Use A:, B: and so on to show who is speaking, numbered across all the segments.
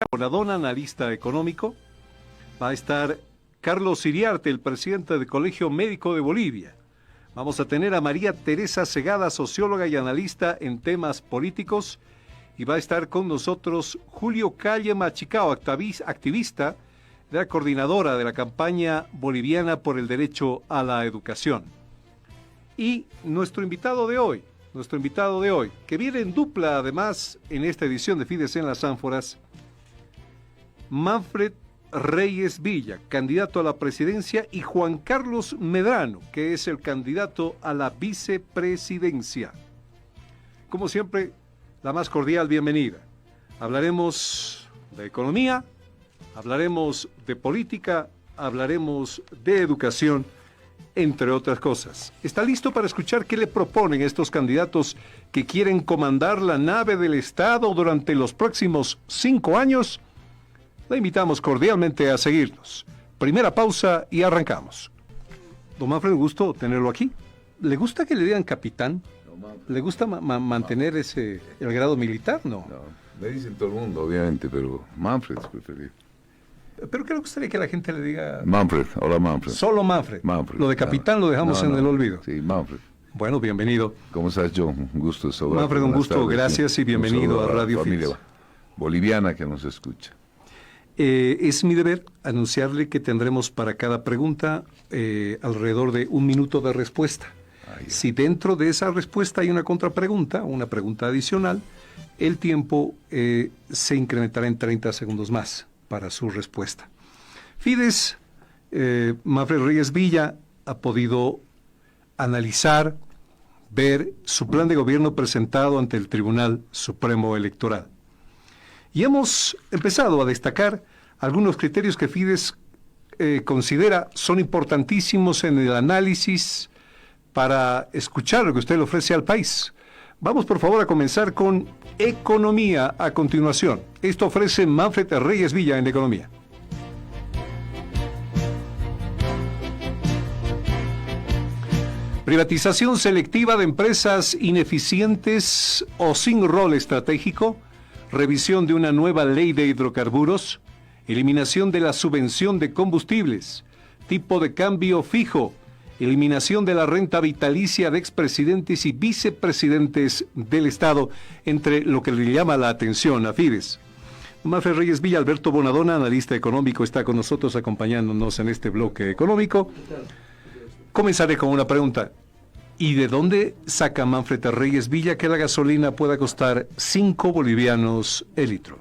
A: Bonadona, analista económico. Va a estar Carlos Iriarte, el presidente del Colegio Médico de Bolivia. Vamos a tener a María Teresa Segada, socióloga y analista en temas políticos. Y va a estar con nosotros Julio Calle Machicao, activista de la coordinadora de la campaña boliviana por el derecho a la educación. Y nuestro invitado de hoy, que viene en dupla además en esta edición de Fides en las Ánforas, Manfred Reyes Villa, candidato a la presidencia, y Juan Carlos Medrano, que es el candidato a la vicepresidencia. Como siempre, la más cordial bienvenida. Hablaremos de economía, hablaremos de política, hablaremos de educación, entre otras cosas. ¿Está listo para escuchar qué le proponen estos candidatos que quieren comandar la nave del Estado durante los próximos 5 años? Le invitamos cordialmente a seguirnos. Primera pausa y arrancamos. Don Manfred, un gusto tenerlo aquí. ¿Le gusta que le digan capitán? ¿Le gusta mantener el grado militar? No,
B: me dicen todo el mundo, obviamente, pero Manfred es preferido.
A: ¿Pero qué le gustaría que la gente le diga?
B: Manfred, hola Manfred.
A: Solo Manfred. Lo de capitán lo dejamos en el olvido.
B: Sí, Manfred.
A: Bueno, bienvenido.
B: ¿Cómo estás, John? Un gusto saludarte.
A: Manfred, un gusto, gracias y bienvenido a Radio
B: familia
A: Fides.
B: Boliviana que nos escucha.
A: Es mi deber anunciarle que tendremos para cada pregunta alrededor de 1 minuto de respuesta. Si dentro de esa respuesta hay una contrapregunta, una pregunta adicional, el tiempo se incrementará en 30 segundos más para su respuesta. Fides, Manfred Reyes Villa ha podido analizar, ver su plan de gobierno presentado ante el Tribunal Supremo Electoral. Y hemos empezado a destacar algunos criterios que Fides considera son importantísimos en el análisis para escuchar lo que usted le ofrece al país. Vamos, por favor, a comenzar con economía a continuación. Esto ofrece Manfred Reyes Villa en economía. Privatización selectiva de empresas ineficientes o sin rol estratégico, revisión de una nueva ley de hidrocarburos, eliminación de la subvención de combustibles, tipo de cambio fijo, eliminación de la renta vitalicia de expresidentes y vicepresidentes del Estado, entre lo que le llama la atención a Fides. Manfred Reyes Villa, Alberto Bonadona, analista económico, está con nosotros acompañándonos en este bloque económico. Comenzaré con una pregunta. ¿Y de dónde saca Manfred Reyes Villa que la gasolina pueda costar 5 bolivianos el litro?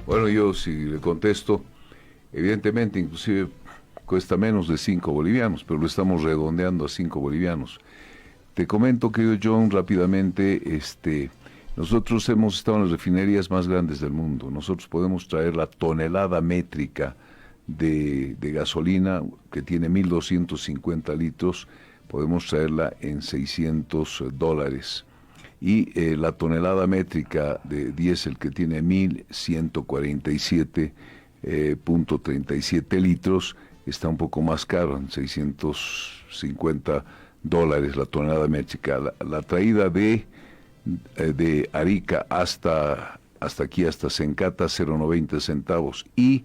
B: Bueno, yo si le contesto, evidentemente inclusive cuesta menos de 5 bolivianos, pero lo estamos redondeando a 5 bolivianos. Te comento, querido John, rápidamente, nosotros hemos estado en las refinerías más grandes del mundo. Nosotros podemos traer la tonelada métrica de gasolina, que tiene 1.250 litros, podemos traerla en $600. Y la tonelada métrica de diésel, que tiene 1.147.37 litros, está un poco más caro, en $650 la tonelada métrica. La traída de Arica hasta aquí, hasta Sencata, 0.90 centavos, y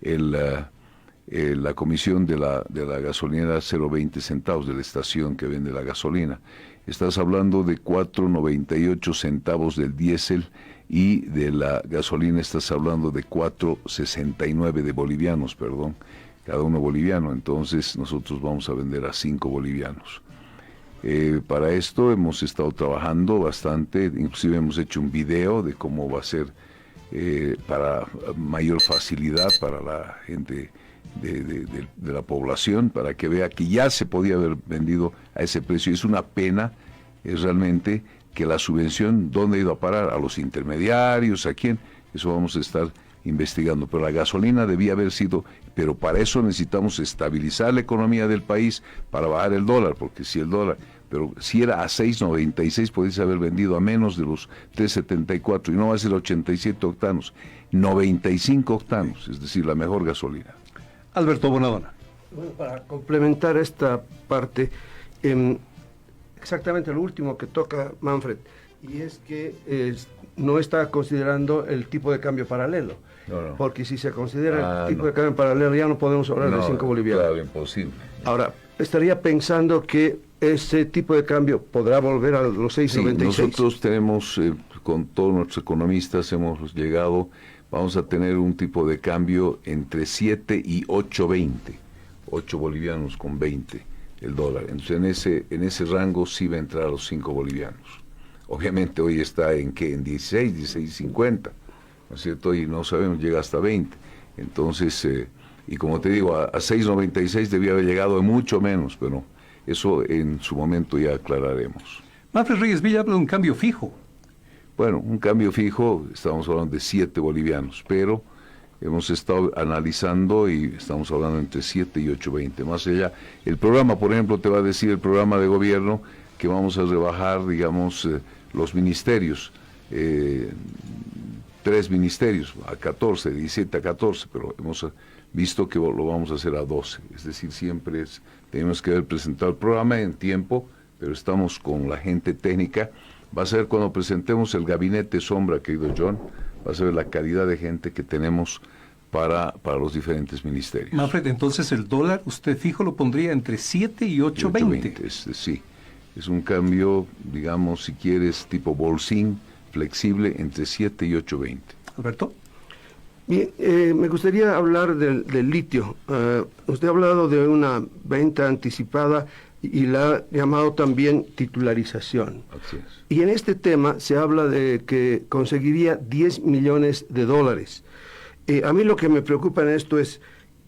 B: la comisión de la gasolinera, 0.20 centavos, de la estación que vende la gasolina. Estás hablando de 4.98 centavos del diésel, y de la gasolina estás hablando de 4.69 de bolivianos, perdón, cada uno boliviano. Entonces nosotros vamos a vender a 5 bolivianos. Para esto hemos estado trabajando bastante, inclusive hemos hecho un video de cómo va a ser para mayor facilidad para la gente de la población, para que vea que ya se podía haber vendido a ese precio. Es una pena, es realmente, que la subvención, ¿dónde ha ido a parar? A los intermediarios, ¿a quién? Eso vamos a estar investigando, pero la gasolina debía haber sido, pero para eso necesitamos estabilizar la economía del país, para bajar el dólar, porque si el dólar, pero si era a 6.96, podéis haber vendido a menos de los 3.74, y no va a ser 87 octanos, 95 octanos, es decir, la mejor gasolina.
A: Alberto Bonadona.
C: Bueno, para complementar esta parte, exactamente lo último que toca Manfred, y es que no está considerando el tipo de cambio paralelo.
B: No.
C: Porque si se considera el tipo de cambio paralelo, ya no podemos hablar de 5 bolivianos.
B: Claro, imposible.
C: Ahora, estaría pensando que ese tipo de cambio podrá volver a los 6.96.
B: Sí, nosotros tenemos, con todos nuestros economistas, hemos llegado, vamos a tener un tipo de cambio entre 7 y 8.20, 8 bolivianos con 20 el dólar. Entonces en ese rango sí va a entrar a los 5 bolivianos. Obviamente hoy está en ¿qué? En 16.50, ¿no es cierto? Y no sabemos, llega hasta 20. Entonces, y como te digo, a 6.96 debía haber llegado mucho menos, pero eso en su momento ya aclararemos.
A: Manfred Reyes Villa habla de un cambio fijo.
B: Bueno, un cambio fijo, estamos hablando de 7 bolivianos, pero hemos estado analizando y estamos hablando entre 7 y 8.20. Más allá, el programa, por ejemplo, te va a decir el programa de gobierno que vamos a rebajar, digamos, los ministerios, 3 ministerios, a 14, 17 a 14, pero hemos visto que lo vamos a hacer a 12. Es decir, siempre tenemos que haber presentado el programa en tiempo, pero estamos con la gente técnica. Va a ser cuando presentemos el gabinete sombra, querido John, va a ser la calidad de gente que tenemos para los diferentes ministerios.
A: Manfred, entonces el dólar, usted fijo lo pondría entre 7 y 8.20.
B: Sí, es un cambio, digamos, si quieres, tipo bolsín, flexible, entre 7 y 8.20.
A: Alberto.
C: Bien, me gustaría hablar del litio. Usted ha hablado de una venta anticipada y la ha llamado también titularización.
B: Así es.
C: Y en este tema se habla de que conseguiría 10 millones de dólares. A mí lo que me preocupa en esto es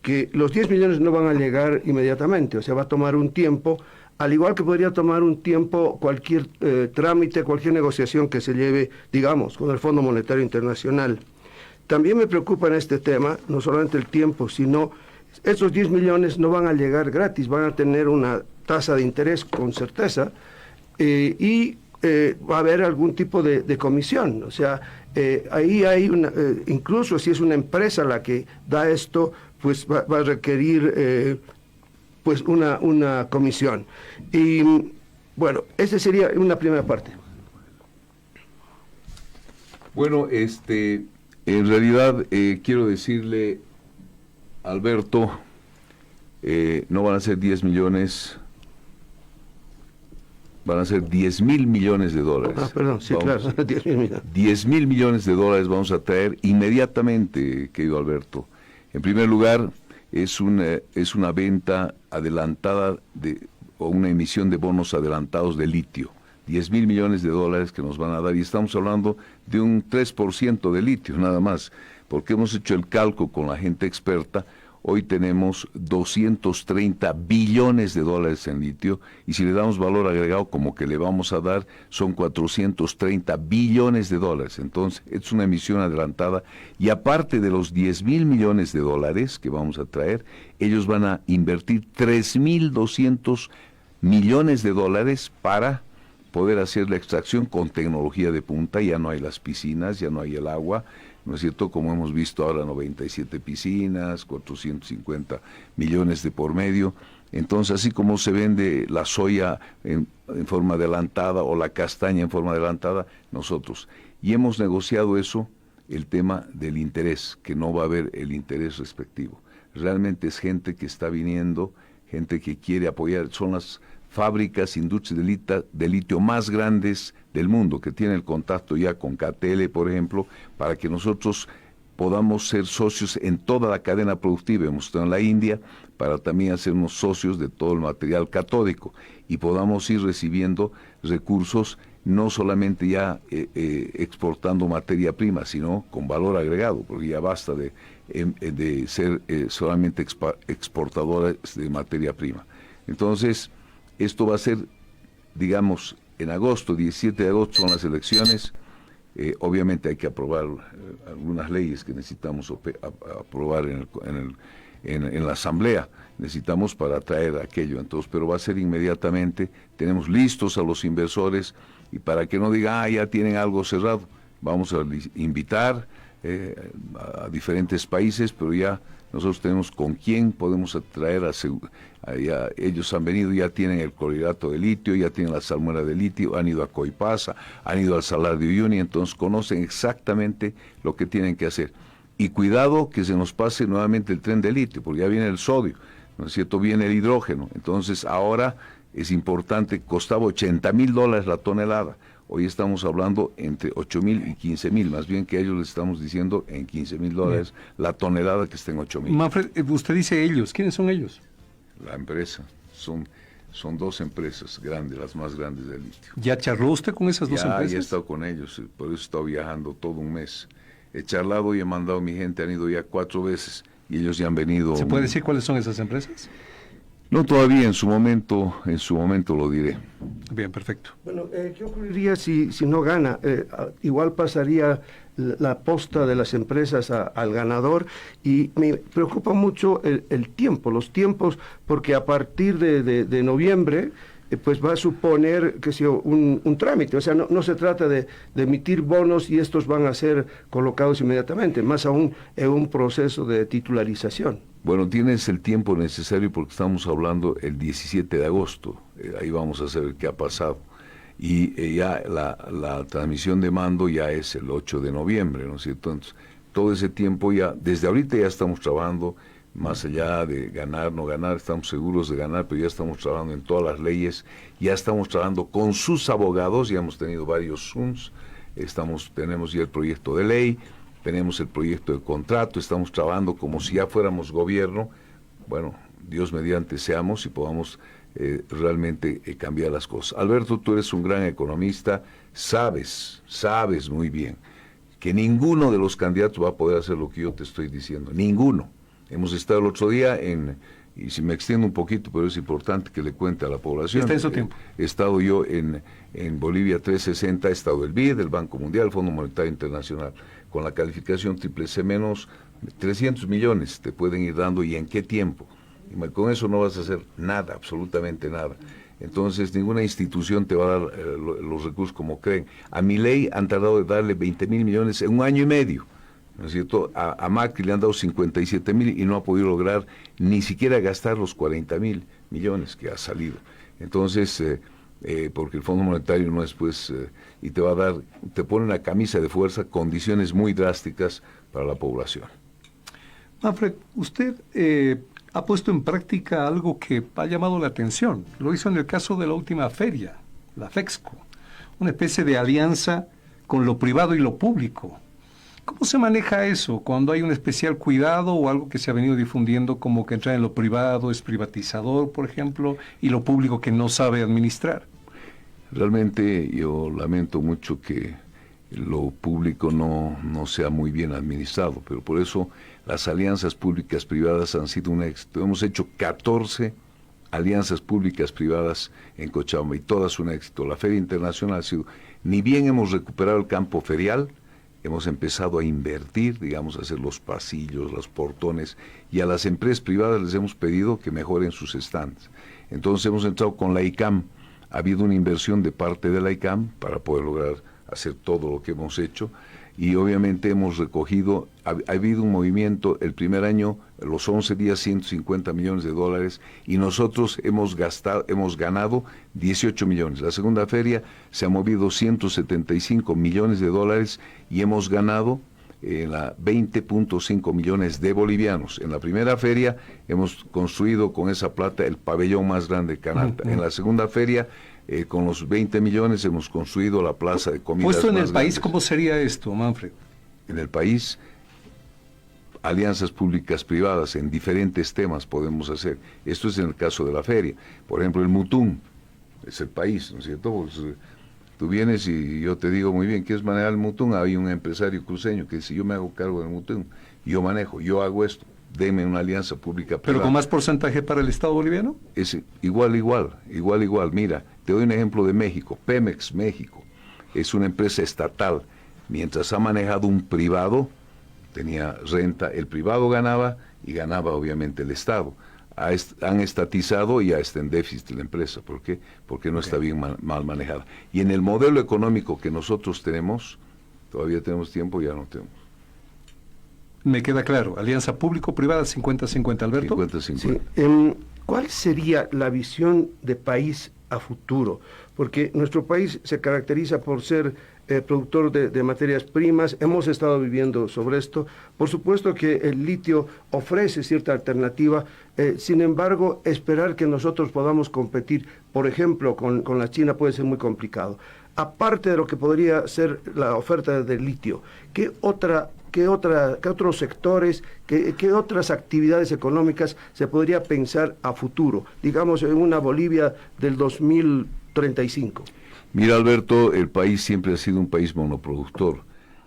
C: que los 10 millones no van a llegar inmediatamente, o sea, va a tomar un tiempo, al igual que podría tomar un tiempo cualquier trámite, cualquier negociación que se lleve, digamos, con el Fondo Monetario Internacional. También me preocupa en este tema, no solamente el tiempo, sino esos 10 millones no van a llegar gratis, van a tener una tasa de interés con certeza y va a haber algún tipo de comisión. O sea, ahí hay incluso si es una empresa la que da esto, pues va a requerir pues una comisión. Y bueno, esa sería una primera parte.
B: Bueno, en realidad quiero decirle, Alberto, no van a ser 10 millones, van a ser 10.000 millones de dólares.
C: Perdón, sí, claro, 10.000 millones.
B: 10.000 millones de dólares vamos a traer inmediatamente, querido Alberto. En primer lugar, es una venta adelantada o una emisión de bonos adelantados de litio. 10.000 millones de dólares que nos van a dar, y estamos hablando de un 3% de litio nada más, porque hemos hecho el cálculo con la gente experta. Hoy tenemos 230 billones de dólares en litio, y si le damos valor agregado como que le vamos a dar, son 430 billones de dólares. Entonces, es una emisión adelantada, y aparte de los 10.000 millones de dólares que vamos a traer, ellos van a invertir 3.200 millones de dólares para poder hacer la extracción con tecnología de punta. Ya no hay las piscinas, ya no hay el agua, ¿no es cierto? Como hemos visto ahora, 97 piscinas, 450 millones de por medio. Entonces, así como se vende la soya en forma adelantada o la castaña en forma adelantada, nosotros. Y hemos negociado eso, el tema del interés, que no va a haber el interés respectivo. Realmente es gente que está viniendo, gente que quiere apoyar, son las fábricas, industrias de litio más grandes del mundo, que tienen el contacto ya con KTL, por ejemplo, para que nosotros podamos ser socios en toda la cadena productiva. Hemos estado en la India para también hacernos socios de todo el material catódico y podamos ir recibiendo recursos, no solamente ya exportando materia prima, sino con valor agregado, porque ya basta de ser solamente exportadores de materia prima. Entonces, esto va a ser, digamos, en agosto, 17 de agosto son las elecciones. Obviamente hay que aprobar algunas leyes que necesitamos aprobar en la asamblea, necesitamos para traer aquello. Entonces, pero va a ser inmediatamente. Tenemos listos a los inversores, y para que no digan, ya tienen algo cerrado, vamos a invitar a diferentes países, pero ya nosotros tenemos con quién podemos atraer ellos han venido, ya tienen el clorhidrato de litio, ya tienen la salmuera de litio, han ido a Coipasa, han ido al Salar de Uyuni, entonces conocen exactamente lo que tienen que hacer. Y cuidado que se nos pase nuevamente el tren de litio, porque ya viene el sodio, ¿no es cierto? Viene el hidrógeno. Entonces ahora es importante, costaba $80,000 la tonelada. Hoy estamos hablando entre 8,000 y 15,000, más bien que a ellos les estamos diciendo en $15,000 la tonelada que está en 8,000.
A: Manfred, usted dice ellos, ¿quiénes son ellos?
B: La empresa, son 2 empresas grandes, las más grandes del litio.
A: ¿Ya charló usted con esas dos empresas?
B: Ya he estado con ellos, por eso he estado viajando todo un mes. He charlado y he mandado a mi gente, han ido ya 4 veces y ellos ya han venido.
A: ¿Se puede decir cuáles son esas empresas?
B: No todavía, en su momento lo diré.
A: Bien, perfecto.
C: Bueno, ¿qué ocurriría si no gana? Igual pasaría la posta de las empresas al ganador, y me preocupa mucho el tiempo, los tiempos, porque a partir de noviembre pues va a suponer que sea un trámite, o sea, no se trata de emitir bonos y estos van a ser colocados inmediatamente, más aún en un proceso de titularización.
B: Bueno, tienes el tiempo necesario porque estamos hablando el 17 de agosto, ahí vamos a saber qué ha pasado. Y ya la transmisión de mando ya es el 8 de noviembre, ¿no es cierto? Entonces, todo ese tiempo ya, desde ahorita ya estamos trabajando, más allá de ganar, no ganar, estamos seguros de ganar, pero ya estamos trabajando en todas las leyes, ya estamos trabajando con sus abogados, ya hemos tenido varios Zooms, tenemos ya el proyecto de ley, tenemos el proyecto de contrato, estamos trabajando como si ya fuéramos gobierno, bueno, Dios mediante seamos y podamos realmente cambiar las cosas. Alberto, tú eres un gran economista, sabes muy bien que ninguno de los candidatos va a poder hacer lo que yo te estoy diciendo, ninguno. Hemos estado el otro día y si me extiendo un poquito, pero es importante que le cuente a la población.
A: Está en su tiempo.
B: He estado yo en Bolivia 360, he estado el BID, el Banco Mundial, el Fondo Monetario Internacional, con la calificación triple C menos, 300 millones te pueden ir dando, ¿y en qué tiempo? Y con eso no vas a hacer nada, absolutamente nada. Entonces ninguna institución te va a dar los recursos como creen. A Milei han tardado de darle 20,000 millones en 1 año y medio, ¿no es cierto? A Macri le han dado 57,000 y no ha podido lograr ni siquiera gastar los 40,000 millones que ha salido. Entonces, porque el Fondo Monetario no es y te va a dar, te pone una camisa de fuerza, condiciones muy drásticas para la población.
A: Manfred, usted ha puesto en práctica algo que ha llamado la atención. Lo hizo en el caso de la última feria, la FEXCO, una especie de alianza con lo privado y lo público. ¿Cómo se maneja eso cuando hay un especial cuidado o algo que se ha venido difundiendo como que entrar en lo privado es privatizador, por ejemplo, y lo público que no sabe administrar?
B: Realmente yo lamento mucho que lo público no sea muy bien administrado, pero por eso las alianzas públicas privadas han sido un éxito. Hemos hecho 14 alianzas públicas privadas en Cochabamba y todas un éxito. La Feria Internacional ha sido, ni bien hemos recuperado el campo ferial, hemos empezado a invertir, digamos, a hacer los pasillos, los portones, y a las empresas privadas les hemos pedido que mejoren sus stands. Entonces hemos entrado con la ICAM, ha habido una inversión de parte de la ICAM para poder lograr hacer todo lo que hemos hecho, y obviamente hemos recogido, ha habido un movimiento, el primer año, los 11 días, $150 millones, y nosotros hemos ganado 18 millones. La segunda feria se ha movido $175 millones y hemos ganado 20.5 millones de bolivianos. En la primera feria hemos construido con esa plata el pabellón más grande de Canalta. En la segunda feria, con los 20 millones hemos construido la plaza de comidas.
A: Puesto en el país,
B: grandes.
A: ¿Cómo sería esto, Manfred?
B: En el país, alianzas públicas privadas en diferentes temas podemos hacer. Esto es en el caso de la feria. Por ejemplo, el Mutún es el país, ¿no es cierto? Pues, tú vienes y yo te digo muy bien, ¿quieres manejar el Mutún? Hay un empresario cruceño que dice, yo me hago cargo del Mutún, yo manejo, yo hago esto, deme una alianza pública privada.
A: ¿Pero con más porcentaje para el Estado boliviano?
B: Es igual. Mira, te doy un ejemplo de México. Pemex México es una empresa estatal. Mientras ha manejado un privado, tenía renta, el privado ganaba y ganaba obviamente el Estado. Han estatizado y ya está en déficit la empresa. ¿Por qué? Porque no está bien mal manejada. Y en el modelo económico que nosotros tenemos, todavía tenemos tiempo, ya no tenemos.
A: Me queda claro. Alianza público-privada 50-50, Alberto.
B: 50-50.
C: Sí. ¿Cuál sería la visión de país a futuro? Porque nuestro país se caracteriza por ser productor de materias primas, hemos estado viviendo sobre esto. Por supuesto que el litio ofrece cierta alternativa, sin embargo, esperar que nosotros podamos competir, por ejemplo, con la China puede ser muy complicado. Aparte de lo que podría ser la oferta de litio, ¿qué otros sectores, qué otras actividades económicas se podría pensar a futuro? Digamos, en una Bolivia del 2035.
B: Mira, Alberto, el país siempre ha sido un país monoproductor.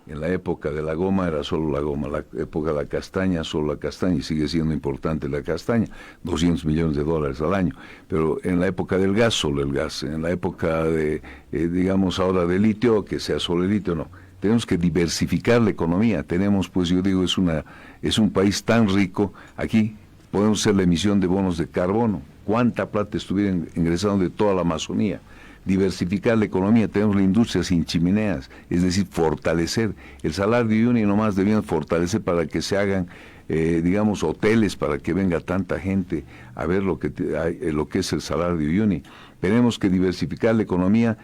B: En la época de la goma era solo la goma, la época de la castaña, solo la castaña, y sigue siendo importante la castaña, $200 millones al año. Pero en la época del gas, solo el gas. En la época de, digamos ahora de litio, que sea solo el litio, no. Tenemos que diversificar la economía. Tenemos, pues yo digo, es un país tan rico. Aquí podemos hacer la emisión de bonos de carbono. ¿Cuánta plata estuviera ingresando de toda la Amazonía? Diversificar la economía, tenemos la industria sin chimeneas, es decir, fortalecer. El salario de Uyuni nomás debían fortalecer para que se hagan, digamos, hoteles para que venga tanta gente a ver lo que es el salario de Uyuni. Tenemos que diversificar la economía,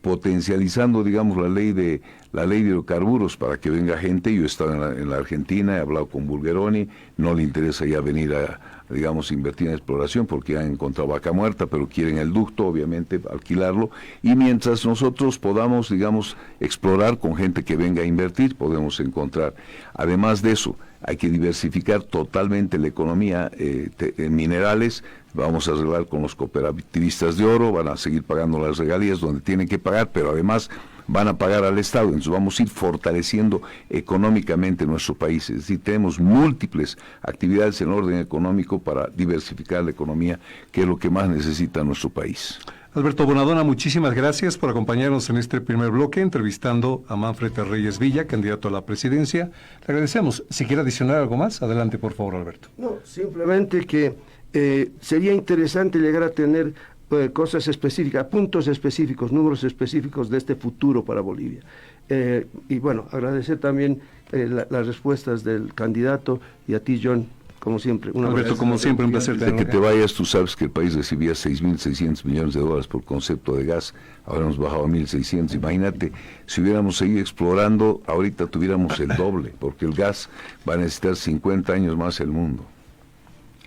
B: potencializando, digamos, la ley de hidrocarburos para que venga gente. Yo he estado en la Argentina, he hablado con Bulgeroni, no le interesa ya venir a digamos, invertir en exploración porque han encontrado vaca muerta, pero quieren el ducto, obviamente, alquilarlo, y mientras nosotros podamos, digamos, explorar con gente que venga a invertir, podemos encontrar. Además de eso, hay que diversificar totalmente la economía en minerales. Vamos a arreglar con los cooperativistas de oro, van a seguir pagando las regalías donde tienen que pagar, pero además van a pagar al Estado. Entonces vamos a ir fortaleciendo económicamente nuestro país. Es decir, tenemos múltiples actividades en orden económico para diversificar la economía, que es lo que más necesita nuestro país.
A: Alberto Bonadona, muchísimas gracias por acompañarnos en este primer bloque, entrevistando a Manfred Reyes Villa, candidato a la presidencia. Le agradecemos. Si quiere adicionar algo más, adelante, por favor, Alberto.
C: No, simplemente que sería interesante llegar a tener cosas específicas, puntos específicos, números específicos de este futuro para Bolivia. Y bueno, agradecer también las respuestas del candidato y a ti, John, como siempre.
A: Alberto, como siempre, un placer.
B: Desde que te vayas, tú sabes que el país recibía $6.600 millones por concepto de gas, ahora hemos bajado a 1.600. Imagínate, si hubiéramos seguido explorando, ahorita tuviéramos el doble, porque el gas va a necesitar 50 años más el mundo.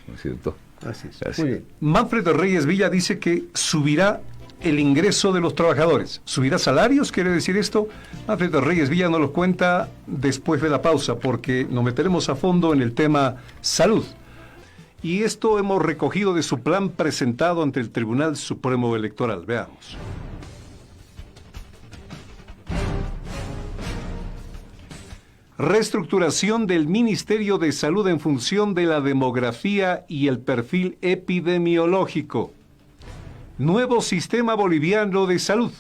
B: ¿No es cierto?
C: Así es.
B: Así.
C: Muy bien.
A: Manfred Reyes Villa dice que subirá el ingreso de los trabajadores. ¿Subirá salarios? ¿Quiere decir esto? Manfred Reyes Villa nos lo cuenta después de la pausa, porque nos meteremos a fondo en el tema salud. Y esto hemos recogido de su plan presentado ante el Tribunal Supremo Electoral. Veamos. Reestructuración del Ministerio de Salud en función de la demografía y el perfil epidemiológico. Nuevo sistema boliviano de salud.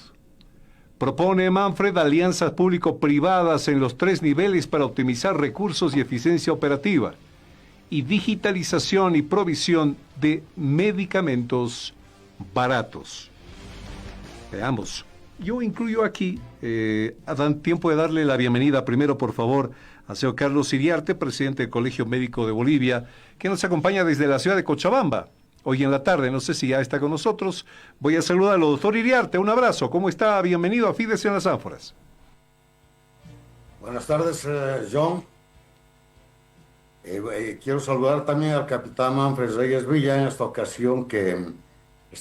A: Propone Manfred alianzas público-privadas en los 3 niveles para optimizar recursos y eficiencia operativa. Y digitalización y provisión de medicamentos baratos. Veamos. Yo incluyo aquí, dan tiempo de darle la bienvenida primero, por favor, al señor Carlos Iriarte, presidente del Colegio Médico de Bolivia, que nos acompaña desde la ciudad de Cochabamba, hoy en la tarde. No sé si ya está con nosotros. Voy a saludarlo, doctor Iriarte, un abrazo. ¿Cómo está? Bienvenido a Fides en las Ánforas.
D: Buenas tardes, John. Quiero saludar también al capitán Manfred Reyes Villa en esta ocasión que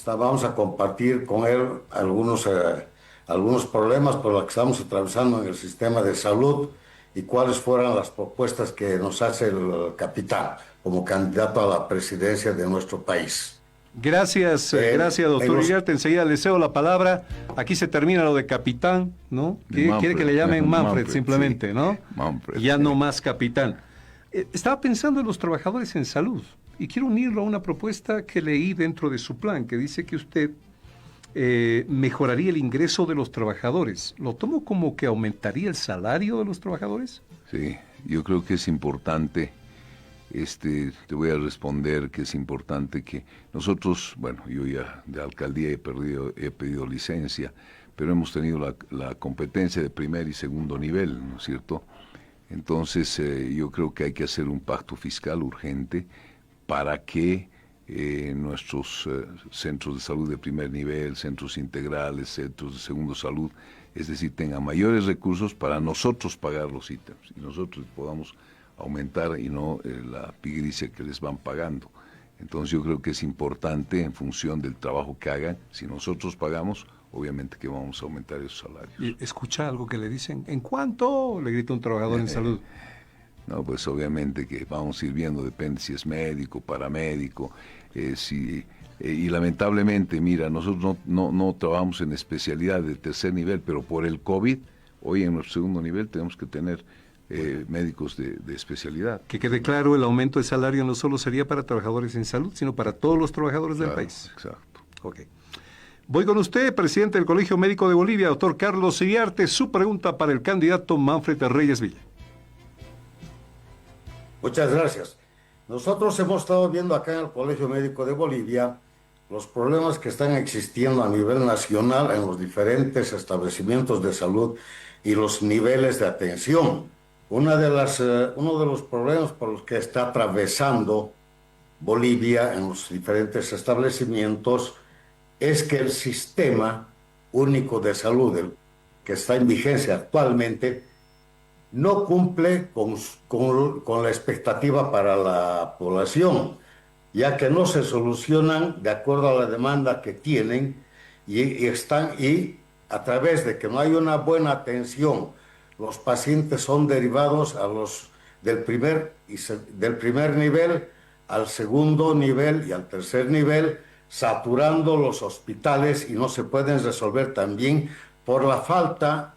D: vamos a compartir con él algunos problemas por los que estamos atravesando en el sistema de salud y cuáles fueran las propuestas que nos hace el capitán como candidato a la presidencia de nuestro país.
A: Gracias, gracias, doctor Iriarte. Enseguida le cedo la palabra. Aquí se termina lo de capitán, ¿no? Quiere que le llamen Manfred, simplemente, sí. ¿No? Manfred, ya sí. No más capitán. Estaba pensando en los trabajadores en salud y quiero unirlo a una propuesta que leí dentro de su plan, que dice que usted mejoraría el ingreso de los trabajadores. ¿Lo tomo como que aumentaría el salario de los trabajadores?
B: Sí, yo creo que es importante, te voy a responder que es importante que nosotros, bueno, yo ya de alcaldía he pedido licencia, pero hemos tenido la competencia de primer y segundo nivel, ¿no es cierto? Entonces, yo creo que hay que hacer un pacto fiscal urgente para que nuestros centros de salud de primer nivel, centros integrales, centros de segundo salud, es decir, tengan mayores recursos para nosotros pagar los ítems y nosotros podamos aumentar y no la pigricia que les van pagando. Entonces yo creo que es importante en función del trabajo que hagan, si nosotros pagamos, obviamente que vamos a aumentar esos salarios.
A: ¿Y escucha algo que le dicen? ¿En cuánto? Le grita un trabajador en salud.
B: No, pues obviamente que vamos a ir viendo, depende si es médico, paramédico, y lamentablemente, mira, nosotros no trabajamos en especialidad de tercer nivel, pero por el COVID, hoy en nuestro segundo nivel tenemos que tener médicos de especialidad.
A: Que quede claro, el aumento de salario no solo sería para trabajadores en salud, sino para todos los trabajadores del país.
B: Exacto.
A: Ok. Voy con usted, presidente del Colegio Médico de Bolivia, doctor Carlos Iriarte. Su pregunta para el candidato Manfred Reyes Villa.
D: Muchas gracias. Nosotros hemos estado viendo acá en el Colegio Médico de Bolivia los problemas que están existiendo a nivel nacional en los diferentes establecimientos de salud y los niveles de atención. Uno de los problemas por los que está atravesando Bolivia en los diferentes establecimientos es que el sistema único de salud, el que está en vigencia actualmente, no cumple con la expectativa para la población, ya que no se solucionan de acuerdo a la demanda que tienen y a través de que no hay una buena atención, los pacientes son derivados del primer nivel al segundo nivel y al tercer nivel, saturando los hospitales y no se pueden resolver también por la falta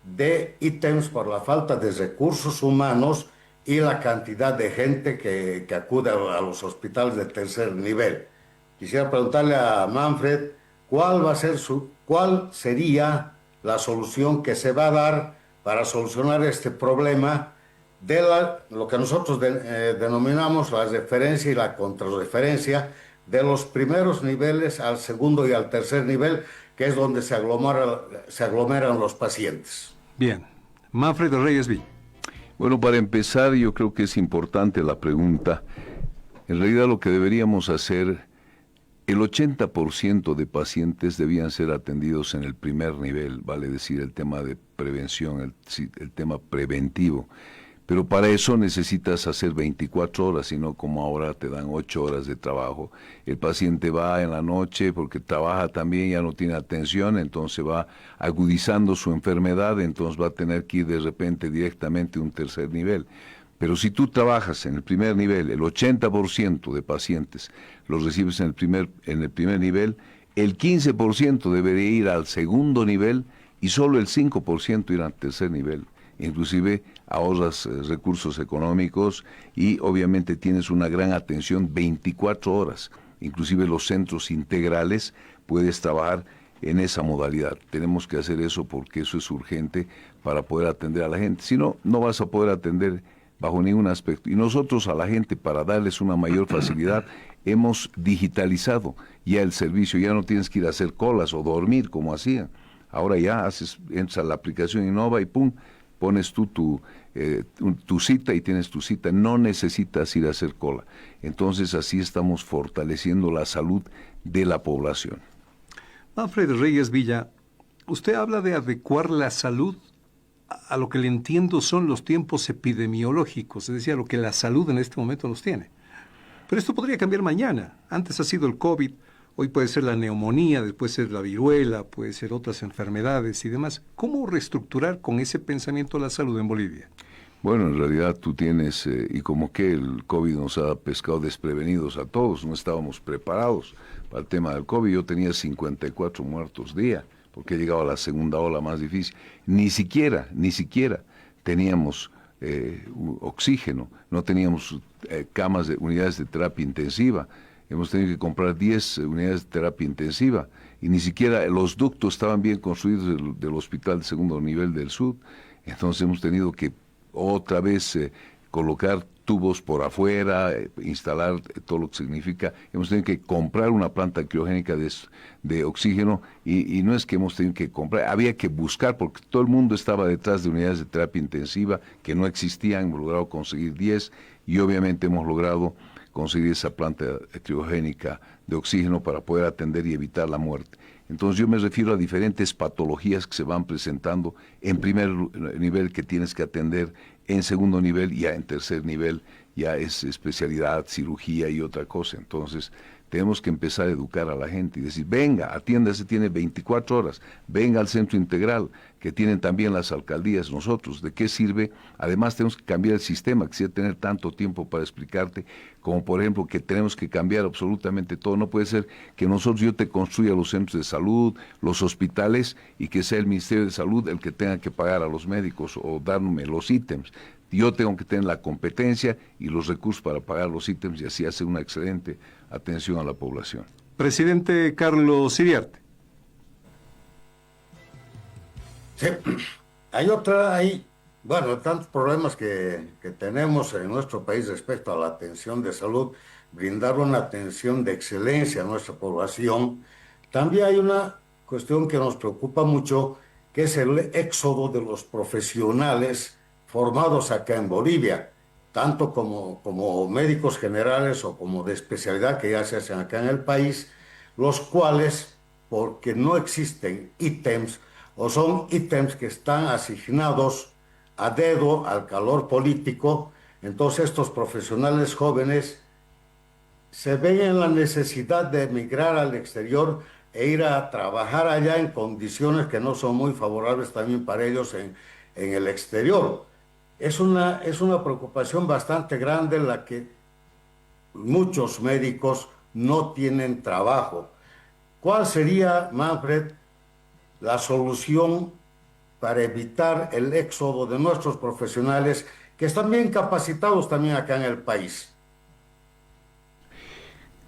D: de ítems, por la falta de recursos humanos y la cantidad de gente que acude a los hospitales de tercer nivel. Quisiera preguntarle a Manfred cuál sería la solución que se va a dar para solucionar este problema de lo que nosotros denominamos la referencia y la contrarreferencia de los primeros niveles al segundo y al tercer nivel, que es donde se aglomeran los pacientes.
A: Bien. Manfred Reyes Villa.
B: Bueno, para empezar, yo creo que es importante la pregunta. En realidad lo que deberíamos hacer, el 80% de pacientes debían ser atendidos en el primer nivel, vale decir, el tema de prevención, el tema preventivo. Pero para eso necesitas hacer 24 horas, y no como ahora te dan 8 horas de trabajo. El paciente va en la noche porque trabaja también, ya no tiene atención, entonces va agudizando su enfermedad, entonces va a tener que ir de repente directamente a un tercer nivel. Pero si tú trabajas en el primer nivel, el 80% de pacientes los recibes en el primer nivel, el 15% debería ir al segundo nivel y solo el 5% ir al tercer nivel. Inclusive ahorras recursos económicos y obviamente tienes una gran atención 24 horas. Inclusive los centros integrales puedes trabajar en esa modalidad. Tenemos que hacer eso porque eso es urgente para poder atender a la gente. Si no, no vas a poder atender bajo ningún aspecto. Y nosotros a la gente, para darles una mayor facilidad, hemos digitalizado ya el servicio. Ya no tienes que ir a hacer colas o dormir como hacían. Ahora ya entras a la aplicación Innova y ¡pum!, pones tú tu cita y tienes tu cita, no necesitas ir a hacer cola. Entonces así estamos fortaleciendo la salud de la población.
A: Manfred Reyes Villa, usted habla de adecuar la salud a lo que le entiendo son los tiempos epidemiológicos, es decir, a lo que la salud en este momento nos tiene. Pero esto podría cambiar mañana. Antes ha sido el COVID, hoy puede ser la neumonía, después ser la viruela, puede ser otras enfermedades y demás. ¿Cómo reestructurar con ese pensamiento la salud en Bolivia?
B: Bueno, en realidad tú tienes, y como que el COVID nos ha pescado desprevenidos a todos, no estábamos preparados para el tema del COVID. Yo tenía 54 muertos día, porque llegaba la segunda ola más difícil. Ni siquiera teníamos oxígeno, no teníamos unidades de terapia intensiva. Hemos tenido que comprar 10 unidades de terapia intensiva y ni siquiera los ductos estaban bien construidos del hospital de segundo nivel del sur. Entonces hemos tenido que otra vez colocar tubos por afuera, instalar todo lo que significa. Hemos tenido que comprar una planta criogénica de oxígeno y no es que hemos tenido que comprar, había que buscar porque todo el mundo estaba detrás de unidades de terapia intensiva que no existían, hemos logrado conseguir 10 y obviamente hemos logrado conseguir esa planta criogénica de oxígeno para poder atender y evitar la muerte. Entonces yo me refiero a diferentes patologías que se van presentando en primer nivel que tienes que atender, en segundo nivel y ya en tercer nivel ya es especialidad, cirugía y otra cosa. Entonces tenemos que empezar a educar a la gente y decir, venga, atiéndase, tiene 24 horas, venga al centro integral, que tienen también las alcaldías, nosotros, ¿de qué sirve? Además tenemos que cambiar el sistema, quisiera tener tanto tiempo para explicarte, como por ejemplo que tenemos que cambiar absolutamente todo, no puede ser que yo te construya los centros de salud, los hospitales, y que sea el Ministerio de Salud el que tenga que pagar a los médicos o darme los ítems. Yo tengo que tener la competencia y los recursos para pagar los ítems y así hacer una excelente atención a la población.
A: Presidente Carlos Iriarte.
D: Sí, bueno, tantos problemas que tenemos en nuestro país respecto a la atención de salud, brindar una atención de excelencia a nuestra población. También hay una cuestión que nos preocupa mucho, que es el éxodo de los profesionales formados acá en Bolivia, tanto como médicos generales o como de especialidad que ya se hacen acá en el país, los cuales, porque no existen ítems o son ítems que están asignados a dedo al calor político, entonces estos profesionales jóvenes se ven en la necesidad de emigrar al exterior e ir a trabajar allá en condiciones que no son muy favorables también para ellos en el exterior. Es una preocupación bastante grande la que muchos médicos no tienen trabajo. ¿Cuál sería, Manfred, la solución para evitar el éxodo de nuestros profesionales que están bien capacitados también acá en el país?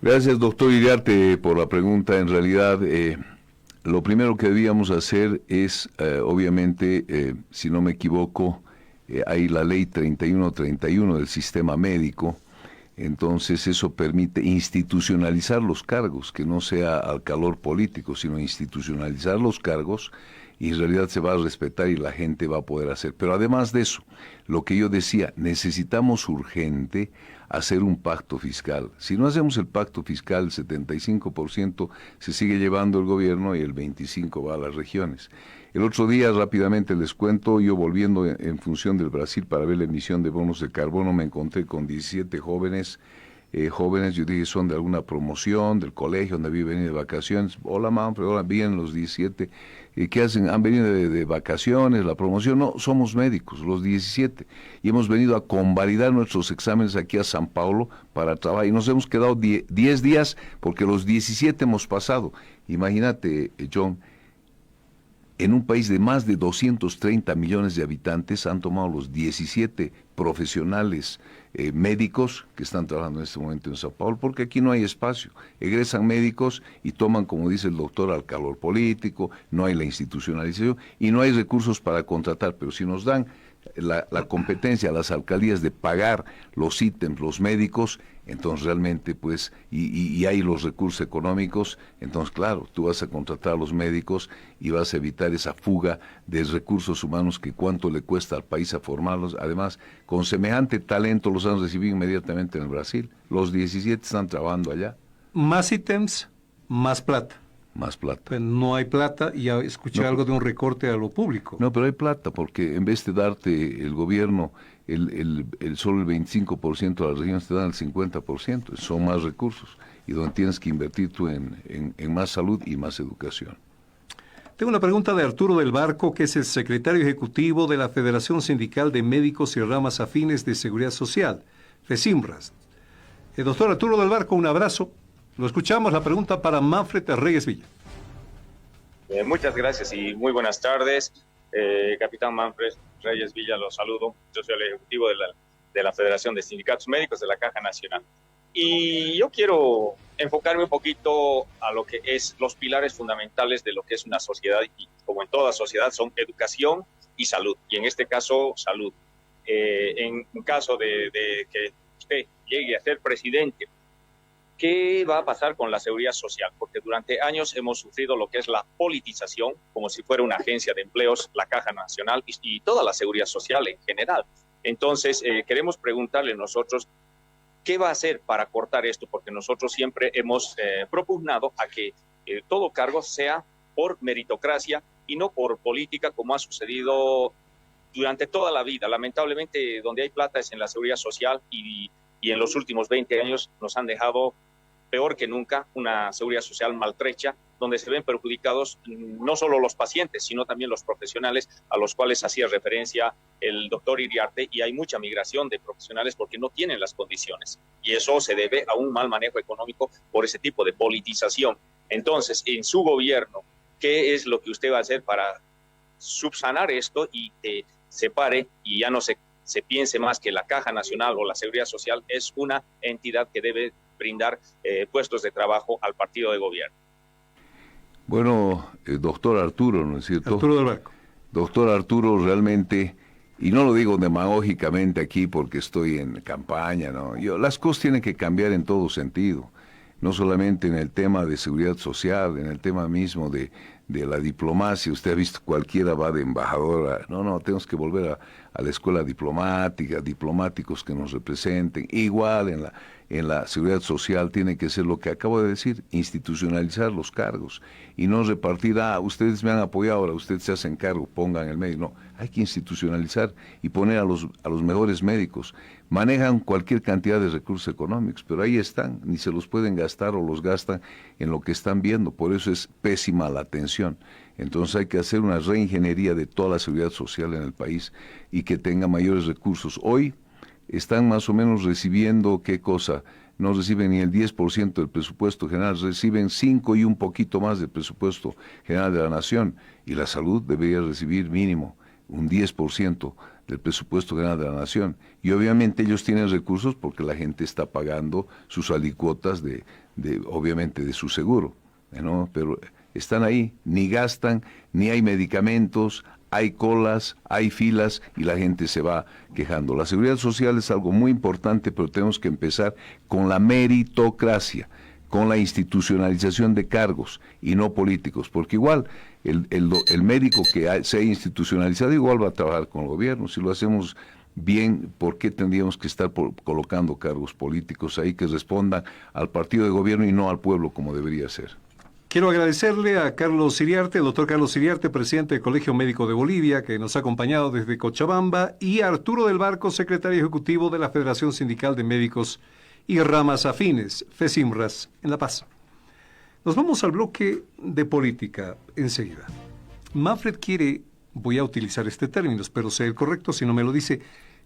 B: Gracias, doctor Iriarte, por la pregunta. En realidad, lo primero que debíamos hacer es, obviamente, si no me equivoco, hay la ley 3131 del sistema médico, entonces eso permite institucionalizar los cargos, que no sea al calor político, sino institucionalizar los cargos y en realidad se va a respetar y la gente va a poder hacer. Pero además de eso, lo que yo decía, necesitamos urgente hacer un pacto fiscal. Si no hacemos el pacto fiscal, el 75% se sigue llevando el gobierno y el 25% va a las regiones. El otro día, rápidamente les cuento, yo volviendo en función del Brasil para ver la emisión de bonos de carbono, me encontré con 17 jóvenes, yo dije, son de alguna promoción, del colegio, donde había venido de vacaciones. Hola, Manfred, hola, vienen los 17. ¿Qué hacen? ¿Han venido de vacaciones, la promoción? No, somos médicos, los 17. Y hemos venido a convalidar nuestros exámenes aquí a San Paulo para trabajar. Y nos hemos quedado 10 días porque los 17 hemos pasado. Imagínate, John, en un país de más de 230 millones de habitantes han tomado los 17 profesionales médicos que están trabajando en este momento en Sao Paulo, porque aquí no hay espacio. Egresan médicos y toman, como dice el doctor, al calor político, no hay la institucionalización y no hay recursos para contratar, pero si nos dan la competencia a las alcaldías de pagar los ítems, los médicos, entonces realmente pues, y hay los recursos económicos, entonces claro, tú vas a contratar a los médicos y vas a evitar esa fuga de recursos humanos que cuánto le cuesta al país a formarlos. Además, con semejante talento los han recibido inmediatamente en el Brasil. Los 17 están trabajando allá.
A: Más ítems, más plata.
B: Más plata.
A: Pues no hay plata y ya escuché algo de un recorte a lo público.
B: No, pero hay plata porque en vez de darte el gobierno solo el 25% de las regiones te dan el 50%, son más recursos y donde tienes que invertir tú en más salud y más educación.
A: Tengo una pregunta de Arturo del Barco, que es el secretario ejecutivo de la Federación Sindical de Médicos y Ramas Afines de Seguridad Social, FESIMRAS. Doctor Arturo del Barco, un abrazo. Lo escuchamos, la pregunta para Manfred Reyes Villa.
E: Muchas gracias y muy buenas tardes. Capitán Manfred Reyes Villa, los saludo. Yo soy el ejecutivo de la Federación de Sindicatos Médicos de la Caja Nacional. Y yo quiero enfocarme un poquito a lo que es los pilares fundamentales de lo que es una sociedad, y como en toda sociedad son educación y salud, y en este caso salud. en caso de que usted llegue a ser presidente, ¿qué va a pasar con la seguridad social? Porque durante años hemos sufrido lo que es la politización, como si fuera una agencia de empleos, la Caja Nacional y toda la seguridad social en general. Entonces, queremos preguntarle nosotros, ¿qué va a hacer para cortar esto? Porque nosotros siempre hemos propugnado a que todo cargo sea por meritocracia y no por política, como ha sucedido durante toda la vida. Lamentablemente, donde hay plata es en la seguridad social y en los últimos 20 años nos han dejado peor que nunca una seguridad social maltrecha, donde se ven perjudicados no solo los pacientes, sino también los profesionales a los cuales hacía referencia el doctor Iriarte, y hay mucha migración de profesionales porque no tienen las condiciones. Y eso se debe a un mal manejo económico por ese tipo de politización. Entonces, en su gobierno, ¿qué es lo que usted va a hacer para subsanar esto y que se pare y ya no se piense más que la Caja Nacional o la Seguridad Social es una entidad que debe brindar puestos de trabajo al partido de gobierno?
B: Bueno, doctor Arturo, ¿no es cierto?
A: Arturo del Barco.
B: Doctor Arturo, realmente, y no lo digo demagógicamente aquí porque estoy en campaña, ¿no? Las cosas tienen que cambiar en todo sentido, no solamente en el tema de seguridad social, en el tema mismo de la diplomacia. Usted ha visto, cualquiera va de embajadora. No, tenemos que volver a la escuela diplomática, diplomáticos que nos representen. Igual en la seguridad social tiene que ser lo que acabo de decir, institucionalizar los cargos y no repartir, ustedes me han apoyado, ahora ustedes se hacen cargo, pongan el médico. No, hay que institucionalizar y poner a los mejores médicos. Manejan cualquier cantidad de recursos económicos, pero ahí están, ni se los pueden gastar o los gastan en lo que están viendo, por eso es pésima la atención. Entonces hay que hacer una reingeniería de toda la seguridad social en el país y que tenga mayores recursos. Hoy están más o menos recibiendo, ¿qué cosa? No reciben ni el 10% del presupuesto general, reciben 5 y un poquito más del presupuesto general de la nación, y la salud debería recibir mínimo un 10% del presupuesto general de la nación. Y obviamente ellos tienen recursos porque la gente está pagando sus alicuotas obviamente de su seguro, ¿no? Pero están ahí, ni gastan, ni hay medicamentos, hay colas, hay filas y la gente se va quejando. La seguridad social es algo muy importante, pero tenemos que empezar con la meritocracia, con la institucionalización de cargos y no políticos, porque igual el médico que sea institucionalizado igual va a trabajar con el gobierno. Si lo hacemos bien, ¿por qué tendríamos que estar colocando cargos políticos ahí que respondan al partido de gobierno y no al pueblo como debería ser?
A: Quiero agradecerle a Carlos Iriarte, el doctor Carlos Iriarte, presidente del Colegio Médico de Bolivia, que nos ha acompañado desde Cochabamba, y a Arturo del Barco, secretario ejecutivo de la Federación Sindical de Médicos y Ramas Afines, FESIMRAS, en La Paz. Nos vamos al bloque de política enseguida. Manfred quiere, voy a utilizar este término, espero sea el correcto, si no me lo dice,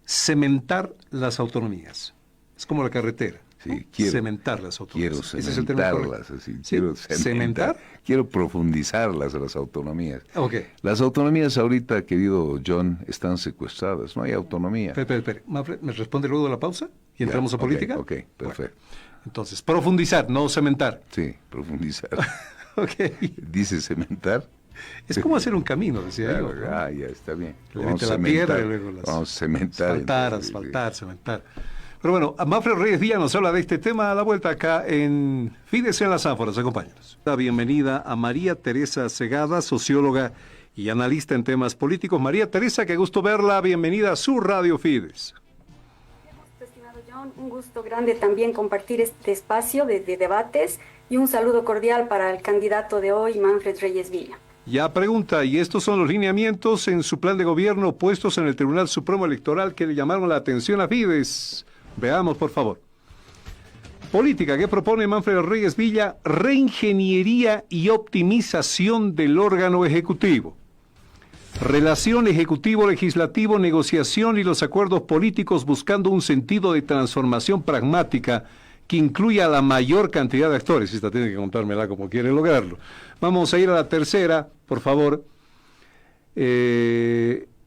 A: cementar las autonomías. Es como la carretera.
B: Sí,
A: cementar las autonomías.
B: Quiero cementarlas, así, ¿sí? Quiero cementar. Quiero profundizarlas a las autonomías.
A: Okay.
B: Las autonomías ahorita, querido John, están secuestradas, no hay autonomía.
A: Espera. Manfred, ¿me responde luego de la pausa? ¿Y entramos a política?
B: Ok, perfecto.
A: Bueno, entonces, profundizar, no cementar.
B: Sí, profundizar.
A: Okay.
B: Dice cementar.
A: Es como hacer un camino, decía
B: claro,
A: yo, ¿no?
B: ya está bien.
A: Vamos a cementar. Vamos
B: a cementar.
A: Asfaltar, cementar. Pero bueno, Manfred Reyes Villa nos habla de este tema a la vuelta acá en Fides en las Ánforas. Acompáñanos. La bienvenida a María Teresa Segada, socióloga y analista en temas políticos. María Teresa, qué gusto verla. Bienvenida a su Radio Fides.
F: Estimado John, un gusto grande también compartir este espacio de debates y un saludo cordial para el candidato de hoy, Manfred Reyes Villa.
A: Ya pregunta, y estos son los lineamientos en su plan de gobierno puestos en el Tribunal Supremo Electoral que le llamaron la atención a Fides. Veamos, por favor. Política, ¿qué propone Manfred Reyes Villa? Reingeniería y optimización del órgano ejecutivo. Relación ejecutivo-legislativo, negociación y los acuerdos políticos buscando un sentido de transformación pragmática que incluya a la mayor cantidad de actores. Esta tiene que contármela como quiere lograrlo. Vamos a ir a la tercera, por favor.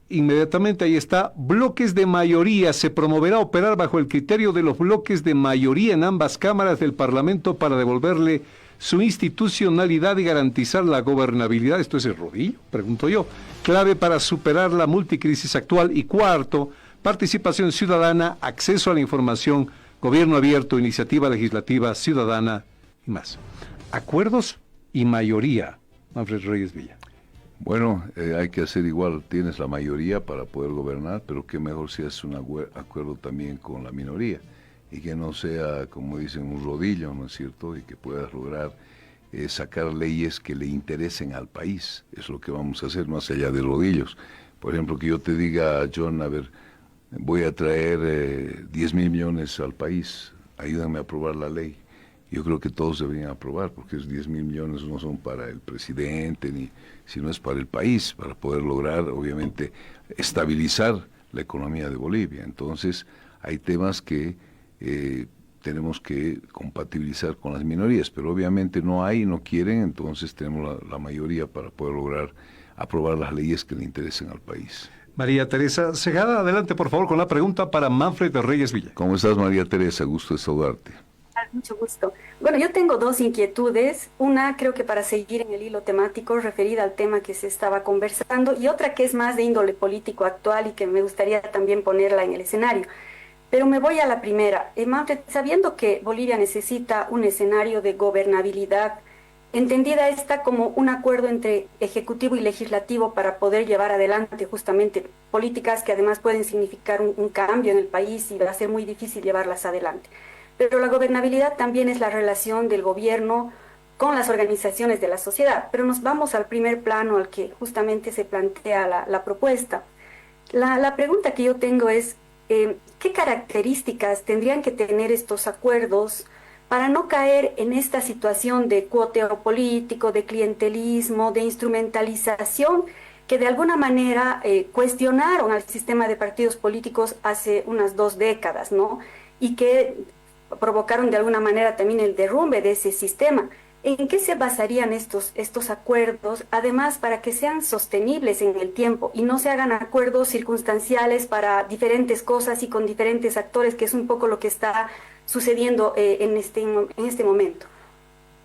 A: Inmediatamente ahí está, bloques de mayoría. Se promoverá operar bajo el criterio de los bloques de mayoría en ambas cámaras del Parlamento para devolverle su institucionalidad y garantizar la gobernabilidad. ¿Esto es el rodillo? Pregunto yo. Clave para superar la multicrisis actual. Y cuarto, participación ciudadana, acceso a la información, gobierno abierto, iniciativa legislativa ciudadana y más. Acuerdos y mayoría, Manfred Reyes Villa.
B: Bueno, hay que hacer igual, tienes la mayoría para poder gobernar, pero qué mejor si haces un acuerdo también con la minoría y que no sea, como dicen, un rodillo, ¿no es cierto? Y que puedas lograr sacar leyes que le interesen al país. Es lo que vamos a hacer más allá de rodillos. Por ejemplo, que yo te diga, John, a ver, voy a traer 10,000 millones al país, ayúdame a aprobar la ley. Yo creo que todos deberían aprobar, porque esos 10,000 millones no son para el presidente, sino es para el país, para poder lograr, obviamente, estabilizar la economía de Bolivia. Entonces, hay temas que tenemos que compatibilizar con las minorías, pero obviamente no hay, no quieren, entonces tenemos la mayoría para poder lograr aprobar las leyes que le interesen al país.
A: María Teresa Segada, adelante por favor con la pregunta para Manfred de Reyes Villa.
B: ¿Cómo estás, María Teresa? Gusto de saludarte.
F: Mucho gusto. Bueno, yo tengo dos inquietudes. Una, creo que para seguir en el hilo temático, referida al tema que se estaba conversando, y otra que es más de índole político actual y que me gustaría también ponerla en el escenario. Pero me voy a la primera. Manfred, sabiendo que Bolivia necesita un escenario de gobernabilidad, entendida esta como un acuerdo entre ejecutivo y legislativo para poder llevar adelante justamente políticas que además pueden significar un cambio en el país y va a ser muy difícil llevarlas adelante. Pero la gobernabilidad también es la relación del gobierno con las organizaciones de la sociedad. Pero nos vamos al primer plano al que justamente se plantea la propuesta. La pregunta que yo tengo es, ¿qué características tendrían que tener estos acuerdos para no caer en esta situación de cuoteo político, de clientelismo, de instrumentalización que de alguna manera cuestionaron al sistema de partidos políticos hace unas 2 décadas, ¿no? Y que provocaron de alguna manera también el derrumbe de ese sistema? ¿En qué se basarían estos acuerdos, además, para que sean sostenibles en el tiempo y no se hagan acuerdos circunstanciales para diferentes cosas y con diferentes actores, que es un poco lo que está sucediendo en este momento?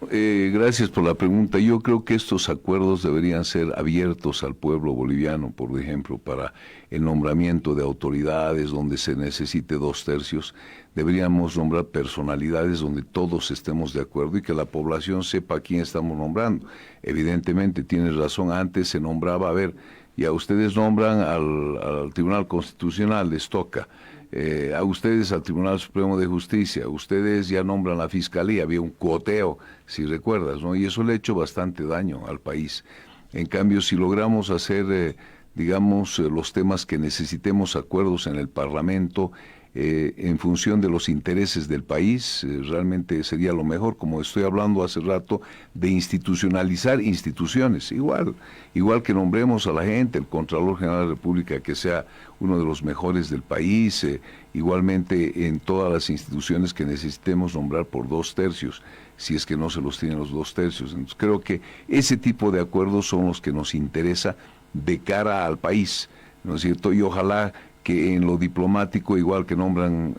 B: Gracias por la pregunta. Yo creo que estos acuerdos deberían ser abiertos al pueblo boliviano, por ejemplo, para el nombramiento de autoridades donde se necesite 2/3. Deberíamos nombrar personalidades donde todos estemos de acuerdo y que la población sepa a quién estamos nombrando. Evidentemente, tienes razón, antes se nombraba, a ver, ya ustedes nombran al Tribunal Constitucional, les toca. A ustedes al Tribunal Supremo de Justicia, ustedes ya nombran la Fiscalía, había un cuoteo, si recuerdas, ¿no? Y eso le ha hecho bastante daño al país. En cambio, si logramos hacer, los temas que necesitemos acuerdos en el Parlamento, en función de los intereses del país, realmente sería lo mejor, como estoy hablando hace rato, de institucionalizar instituciones, igual que nombremos a la gente, el Contralor General de la República, que sea uno de los mejores del país, igualmente en todas las instituciones que necesitemos nombrar por 2/3, si es que no se los tienen los 2/3. Entonces creo que ese tipo de acuerdos son los que nos interesa de cara al país, ¿no es cierto? Y ojalá que en lo diplomático, igual que nombran,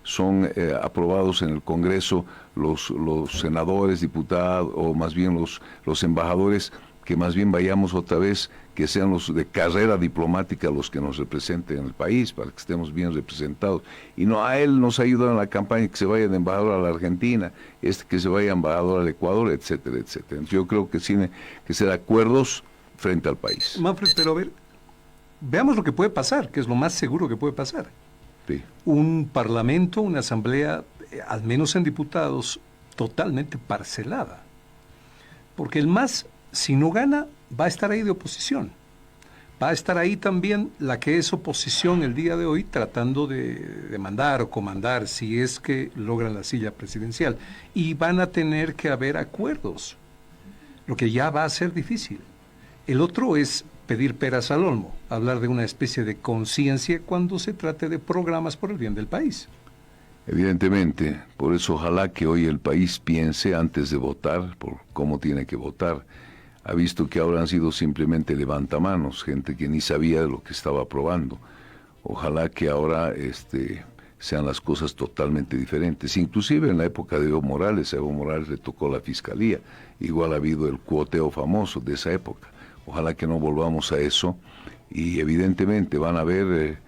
B: son aprobados en el Congreso los senadores, diputados, o más bien los embajadores, que más bien vayamos otra vez, que sean los de carrera diplomática los que nos representen en el país, para que estemos bien representados. Y no a él nos ayuda en la campaña que se vaya de embajador a la Argentina, que se vaya embajador al Ecuador, etcétera, etcétera. Entonces yo creo que tiene que ser acuerdos frente al país.
A: Manfred, pero a ver, veamos lo que puede pasar, que es lo más seguro que puede pasar.
B: Sí.
A: Un parlamento, una asamblea, al menos en diputados, totalmente parcelada. Porque el MAS, si no gana, va a estar ahí de oposición. Va a estar ahí también la que es oposición el día de hoy, tratando de mandar o comandar, si es que logran la silla presidencial. Y van a tener que haber acuerdos, lo que ya va a ser difícil. El otro es pedir peras al olmo, hablar de una especie de conciencia cuando se trate de programas por el bien del país.
B: Evidentemente, por eso ojalá que hoy el país piense antes de votar por cómo tiene que votar. Ha visto que ahora han sido simplemente levantamanos, gente que ni sabía de lo que estaba aprobando. Ojalá que ahora sean las cosas totalmente diferentes. Inclusive en la época de Evo Morales, a Evo Morales le tocó la fiscalía, igual ha habido el cuoteo famoso de esa época. Ojalá que no volvamos a eso y evidentemente van a haber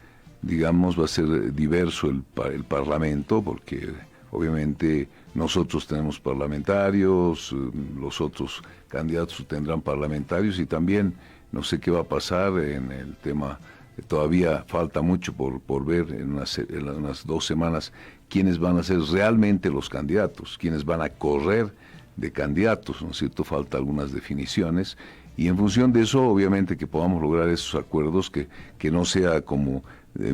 B: digamos, va a ser diverso el Parlamento, porque obviamente nosotros tenemos parlamentarios, los otros candidatos tendrán parlamentarios, y también no sé qué va a pasar en el tema. Todavía falta mucho por ver en unas 2 semanas quiénes van a ser realmente los candidatos, quiénes van a correr de candidatos, ¿no es cierto? Falta algunas definiciones, y en función de eso, obviamente, que podamos lograr esos acuerdos, que no sea como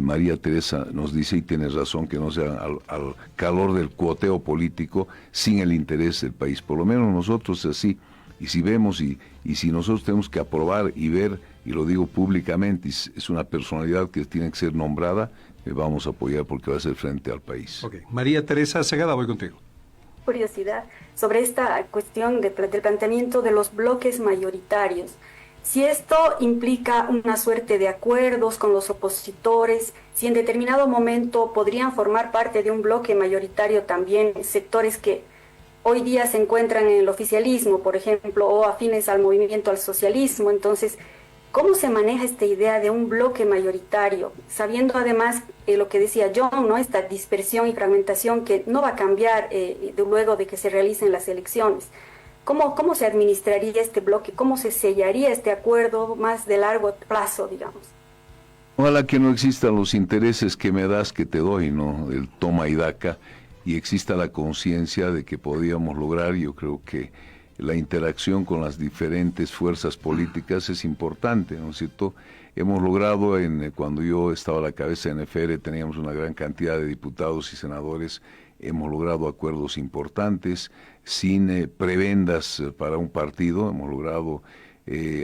B: María Teresa nos dice, y tiene razón, que no sea al calor del cuoteo político, sin el interés del país. Por lo menos nosotros así. Y si vemos y si nosotros tenemos que aprobar y ver, y lo digo públicamente, es una personalidad que tiene que ser nombrada, vamos a apoyar porque va a ser frente al país.
A: Okay. María Teresa Segada, voy contigo.
F: Curiosidad sobre esta cuestión del planteamiento de los bloques mayoritarios. Si esto implica una suerte de acuerdos con los opositores, si en determinado momento podrían formar parte de un bloque mayoritario también sectores que hoy día se encuentran en el oficialismo, por ejemplo, o afines al movimiento al socialismo. Entonces, ¿cómo se maneja esta idea de un bloque mayoritario? Sabiendo además lo que decía John, ¿no? Esta dispersión y fragmentación que no va a cambiar luego de que se realicen las elecciones. ¿Cómo se administraría este bloque? ¿Cómo se sellaría este acuerdo más de largo plazo, digamos?
B: Ojalá que no existan los intereses que me das, que te doy, ¿no? El toma y daca, y exista la conciencia de que podíamos lograr. Yo creo que la interacción con las diferentes fuerzas políticas es importante, ¿no es cierto? Hemos logrado, cuando yo estaba a la cabeza de NFR, teníamos una gran cantidad de diputados y senadores, hemos logrado acuerdos importantes, sin prebendas para un partido, hemos logrado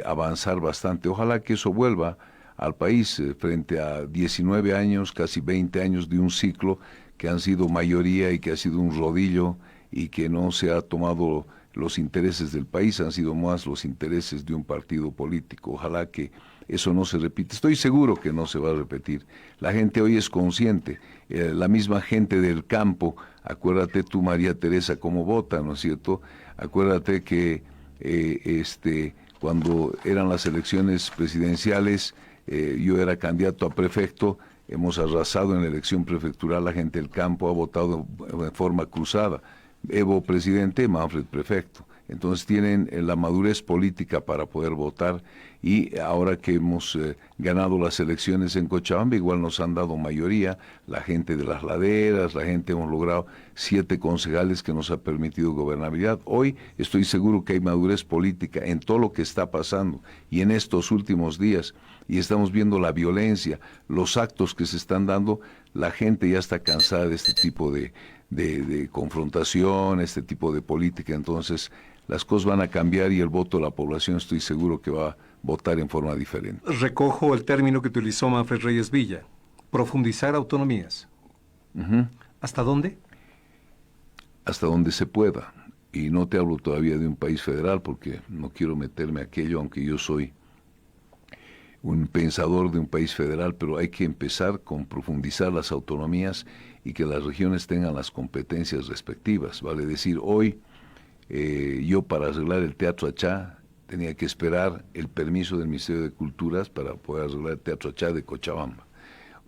B: avanzar bastante. Ojalá que eso vuelva al país frente a 19 años, casi 20 años de un ciclo que han sido mayoría y que ha sido un rodillo, y que no se ha tomado los intereses del país, han sido más los intereses de un partido político. Ojalá que eso no se repita. Estoy seguro que no se va a repetir. La gente hoy es consciente, la misma gente del campo. Acuérdate tú, María Teresa, cómo vota, ¿no es cierto? Acuérdate que cuando eran las elecciones presidenciales, yo era candidato a prefecto. Hemos arrasado en la elección prefectural, la gente del campo ha votado de forma cruzada. Evo presidente, Manfred prefecto. Entonces tienen la madurez política para poder votar, y ahora que hemos ganado las elecciones en Cochabamba, igual nos han dado mayoría, la gente de las laderas, hemos logrado 7 concejales que nos ha permitido gobernabilidad. Hoy estoy seguro que hay madurez política en todo lo que está pasando, y en estos últimos días, y estamos viendo la violencia, los actos que se están dando. La gente ya está cansada de este tipo de confrontación, este tipo de política. Entonces las cosas van a cambiar, y el voto de la población estoy seguro que va a votar en forma diferente.
A: Recojo el término que utilizó Manfred Reyes Villa, profundizar autonomías. ¿Hasta dónde?
B: Hasta donde se pueda. Y no te hablo todavía de un país federal, porque no quiero meterme a aquello, aunque yo soy un pensador de un país federal, pero hay que empezar con profundizar las autonomías y que las regiones tengan las competencias respectivas. Vale decir, hoy yo para arreglar el Teatro Achá tenía que esperar el permiso del Ministerio de Culturas para poder arreglar el Teatro Achá de Cochabamba.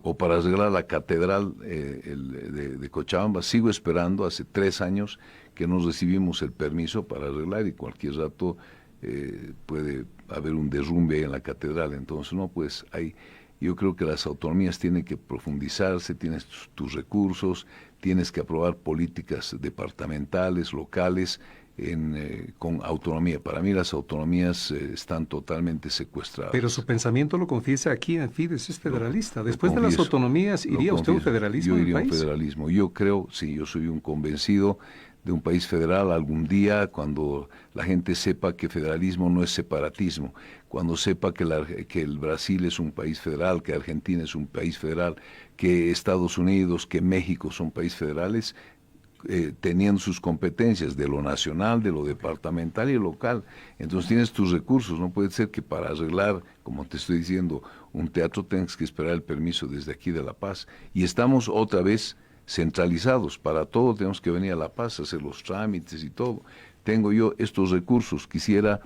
B: O para arreglar la catedral de Cochabamba, sigo esperando, hace 3 años que no recibimos el permiso para arreglar, y cualquier rato puede haber un derrumbe en la catedral. Entonces, no, pues yo creo que las autonomías tienen que profundizarse, tienes tus recursos, tienes que aprobar políticas departamentales, locales, con autonomía. Para mí las autonomías están totalmente secuestradas.
A: Pero su pensamiento lo confiesa aquí en Fides, es federalista. Después de las autonomías, ¿iría usted a un federalismo?
B: Yo iría a un federalismo. Yo creo, sí, yo soy un convencido de un país federal algún día, cuando la gente sepa que federalismo no es separatismo, cuando sepa que el Brasil es un país federal, que Argentina es un país federal, que Estados Unidos, que México son países federales, teniendo sus competencias de lo nacional, de lo departamental y local. Entonces tienes tus recursos. No puede ser que para arreglar, como te estoy diciendo, un teatro tengas que esperar el permiso desde aquí de La Paz. Y estamos otra vez centralizados. Para todo tenemos que venir a La Paz, hacer los trámites y todo. Tengo yo estos recursos, quisiera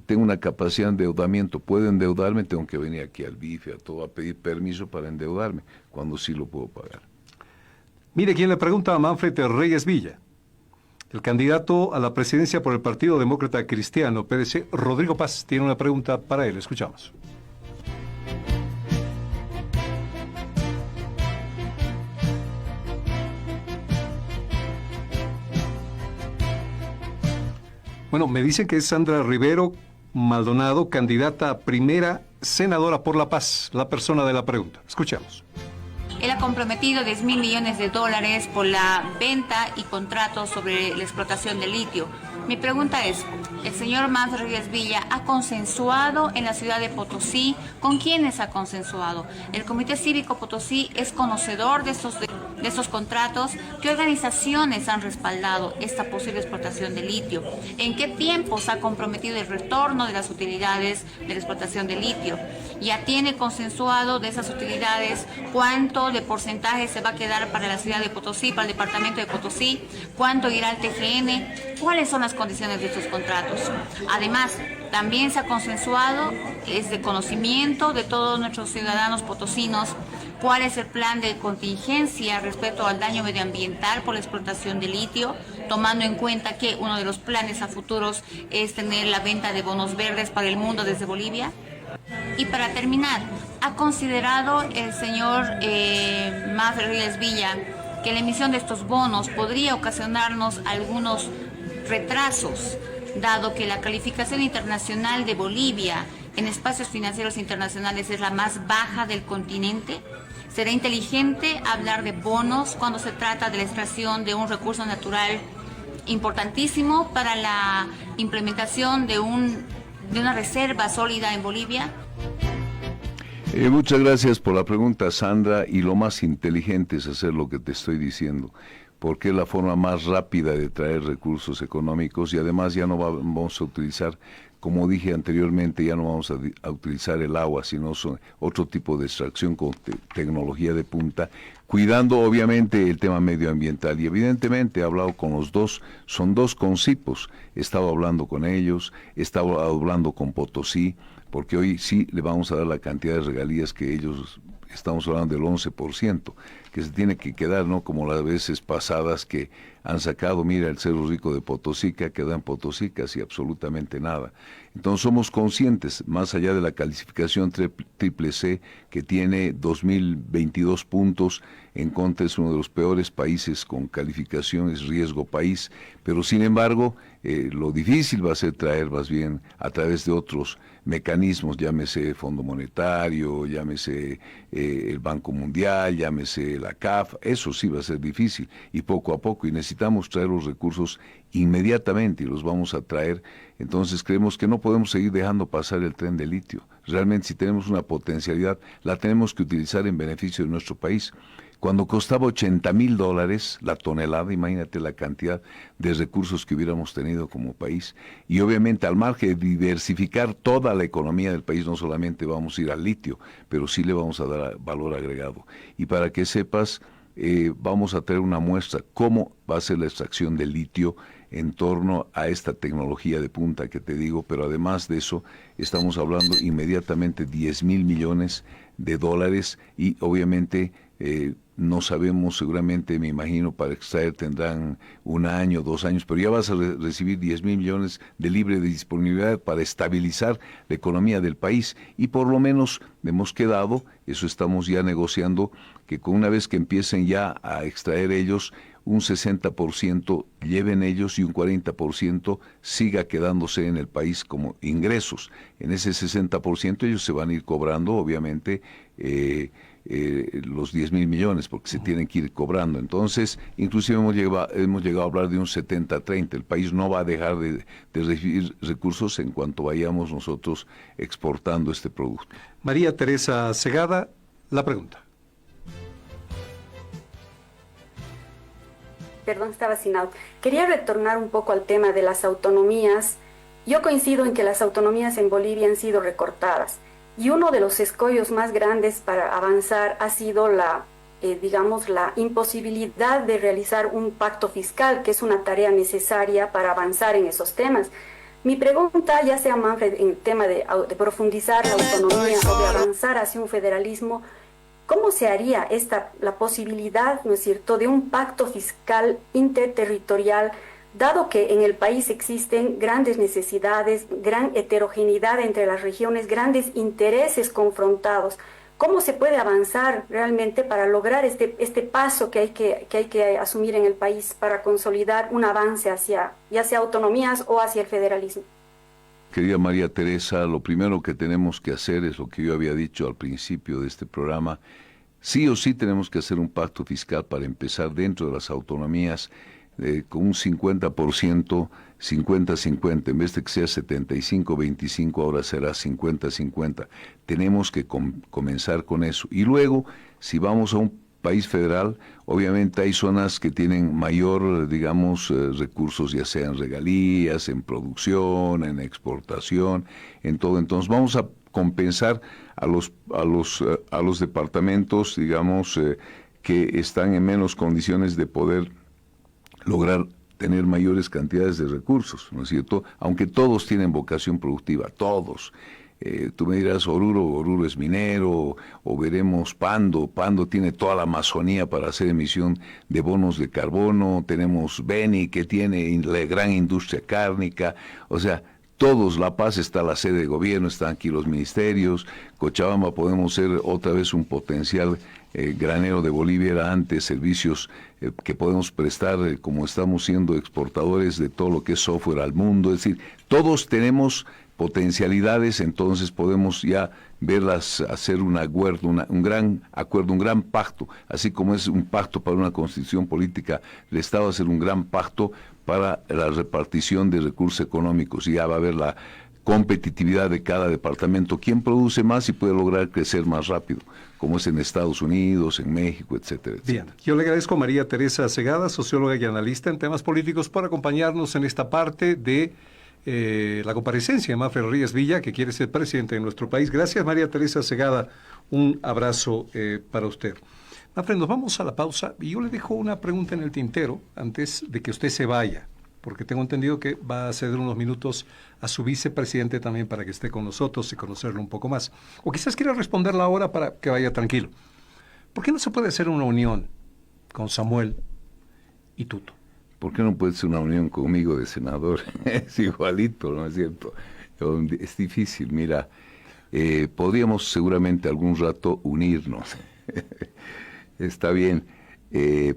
B: tengo una capacidad de endeudamiento, puedo endeudarme, tengo que venir aquí al BIFE, a todo, a pedir permiso para endeudarme, cuando sí lo puedo pagar.
A: Mire quién le pregunta a Manfred Reyes Villa. El candidato a la presidencia por el Partido Demócrata Cristiano, PDC, Rodrigo Paz, tiene una pregunta para él. Escuchamos. Bueno, me dicen que es Sandra Rivero Maldonado, candidata a primera senadora por La Paz, la persona de la pregunta. Escuchamos.
G: Él ha comprometido 10 mil millones de dólares por la venta y contratos sobre la explotación de litio. Mi pregunta es, ¿el señor Manfred Reyes Villa ha consensuado en la ciudad de Potosí? ¿Con quiénes ha consensuado? ¿El Comité Cívico Potosí es conocedor de estos contratos? ¿Qué organizaciones han respaldado esta posible explotación de litio? ¿En qué tiempo se ha comprometido el retorno de las utilidades de la explotación de litio? ¿Ya tiene consensuado de esas utilidades cuánto de porcentaje se va a quedar para la ciudad de Potosí, para el departamento de Potosí? ¿Cuánto irá al TGN? ¿Cuáles son las condiciones de estos contratos? Además, también se ha consensuado, es de conocimiento de todos nuestros ciudadanos potosinos, cuál es el plan de contingencia respecto al daño medioambiental por la explotación de litio, tomando en cuenta que uno de los planes a futuros es tener la venta de bonos verdes para el mundo desde Bolivia. Y para terminar, ¿ha considerado el señor Manfred Reyes Villa que la emisión de estos bonos podría ocasionarnos algunos retrasos, dado que la calificación internacional de Bolivia en espacios financieros internacionales es la más baja del continente? ¿Será inteligente hablar de bonos cuando se trata de la extracción de un recurso natural importantísimo para la implementación de una reserva sólida en Bolivia?
B: Muchas gracias por la pregunta, Sandra, y lo más inteligente es hacer lo que te estoy diciendo, porque es la forma más rápida de traer recursos económicos y además ya no vamos a utilizar, como dije anteriormente, ya no vamos a utilizar el agua, sino otro tipo de extracción con tecnología de punta, cuidando obviamente el tema medioambiental. Y evidentemente he hablado con los dos, son dos concipos, he estado hablando con ellos, he estado hablando con Potosí, porque hoy sí le vamos a dar la cantidad de regalías que ellos, estamos hablando del 11%, que se tiene que quedar, ¿no? Como las veces pasadas que han sacado, mira, el Cerro Rico de Potosí, que ha quedado en Potosí casi absolutamente nada. Entonces somos conscientes, más allá de la calificación triple C, que tiene 2022 puntos, en contra es uno de los peores países con calificación, es riesgo país, pero sin embargo, lo difícil va a ser traer más bien a través de otros mecanismos, llámese Fondo Monetario, llámese el Banco Mundial, llámese la CAF, eso sí va a ser difícil y poco a poco, y necesitamos traer los recursos inmediatamente y los vamos a traer. Entonces creemos que no podemos seguir dejando pasar el tren de litio. Realmente si tenemos una potencialidad, la tenemos que utilizar en beneficio de nuestro país. Cuando costaba $80,000 la tonelada, imagínate la cantidad de recursos que hubiéramos tenido como país. Y obviamente al margen de diversificar toda la economía del país, no solamente vamos a ir al litio, pero sí le vamos a dar valor agregado. Y para que sepas, vamos a traer una muestra cómo va a ser la extracción de litio en torno a esta tecnología de punta que te digo, pero además de eso estamos hablando inmediatamente 10 mil millones de dólares y obviamente no sabemos, seguramente me imagino para extraer tendrán 1 año, 2 años, pero ya vas a recibir 10 mil millones de libre disponibilidad para estabilizar la economía del país y por lo menos hemos quedado, eso estamos ya negociando, que con una vez que empiecen ya a extraer ellos, un 60% lleven ellos y un 40% siga quedándose en el país como ingresos. En ese 60% ellos se van a ir cobrando, obviamente, los 10 mil millones, porque se tienen que ir cobrando. Entonces, inclusive hemos llegado a hablar de un 70-30. El país no va a dejar de recibir recursos en cuanto vayamos nosotros exportando este producto.
A: María Teresa Segada, la pregunta.
F: Perdón, estaba sin audio. Quería retornar un poco al tema de las autonomías. Yo coincido en que las autonomías en Bolivia han sido recortadas y uno de los escollos más grandes para avanzar ha sido la imposibilidad de realizar un pacto fiscal, que es una tarea necesaria para avanzar en esos temas. Mi pregunta, ya sea Manfred, en el tema de profundizar la autonomía o de avanzar hacia un federalismo, ¿cómo se haría la posibilidad, ¿no es cierto?, de un pacto fiscal interterritorial, dado que en el país existen grandes necesidades, gran heterogeneidad entre las regiones, grandes intereses confrontados? ¿Cómo se puede avanzar realmente para lograr este paso que hay que asumir en el país para consolidar un avance hacia ya sea autonomías o hacia el federalismo?
B: Querida María Teresa, lo primero que tenemos que hacer es lo que yo había dicho al principio de este programa. Sí o sí tenemos que hacer un pacto fiscal para empezar dentro de las autonomías con un 50%, 50-50, en vez de que sea 75-25, ahora será 50-50. Tenemos que comenzar con eso. Y luego, si vamos a un país federal, obviamente hay zonas que tienen mayor, digamos, recursos, ya sea en regalías, en producción, en exportación, en todo. Entonces vamos a compensar a los departamentos, digamos, que están en menos condiciones de poder lograr tener mayores cantidades de recursos, ¿no es cierto? Aunque todos tienen vocación productiva, todos. Tú me dirás, Oruro es minero, o veremos Pando tiene toda la Amazonía para hacer emisión de bonos de carbono, tenemos Beni, que tiene la gran industria cárnica, o sea, todos, La Paz está la sede de gobierno, están aquí los ministerios, Cochabamba podemos ser otra vez un potencial granero de Bolivia, era antes, servicios que podemos prestar como estamos siendo exportadores de todo lo que es software al mundo, es decir, todos tenemos potencialidades, entonces podemos ya verlas, hacer un acuerdo, un gran acuerdo, un gran pacto, así como es un pacto para una constitución política, el Estado va a ser un gran pacto para la repartición de recursos económicos, y ya va a haber la competitividad de cada departamento, quién produce más y puede lograr crecer más rápido, como es en Estados Unidos, en México, etcétera, etcétera.
A: Bien, yo le agradezco a María Teresa Segada, socióloga y analista en temas políticos, por acompañarnos en esta parte de la comparecencia de Manfred Reyes Villa, que quiere ser presidente de nuestro país. Gracias, María Teresa Segada. Un abrazo para usted. Manfred, nos vamos a la pausa y yo le dejo una pregunta en el tintero antes de que usted se vaya, porque tengo entendido que va a ceder unos minutos a su vicepresidente también para que esté con nosotros y conocerlo un poco más. O quizás quiera responderla ahora para que vaya tranquilo. ¿Por qué no se puede hacer una unión con Samuel y Tuto?
B: ¿Por qué no puede ser una unión conmigo de senador? Es igualito, ¿no es cierto? Es difícil, mira, podríamos seguramente algún rato unirnos. Está bien,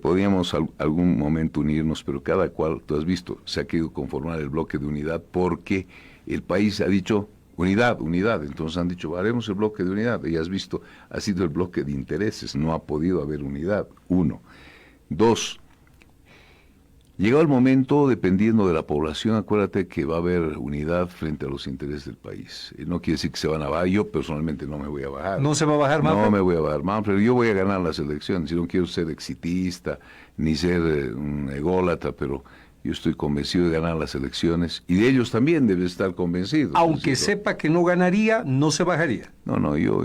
B: podríamos algún momento unirnos, pero cada cual, tú has visto, se ha querido conformar el bloque de unidad porque el país ha dicho unidad, entonces han dicho, haremos el bloque de unidad, y has visto, ha sido el bloque de intereses, no ha podido haber unidad, 1. 2, llegado el momento, dependiendo de la población, acuérdate que va a haber unidad frente a los intereses del país. No quiere decir que se van a bajar. Yo personalmente no me voy a bajar.
A: ¿No se va a bajar, Manfred?
B: No me voy a bajar, Manfred. Yo voy a ganar las elecciones. Yo no quiero ser exitista, ni ser un ególatra, pero yo estoy convencido de ganar las elecciones. Y de ellos también debe estar convencido.
A: Aunque sepa que no ganaría, no se bajaría.
B: No, yo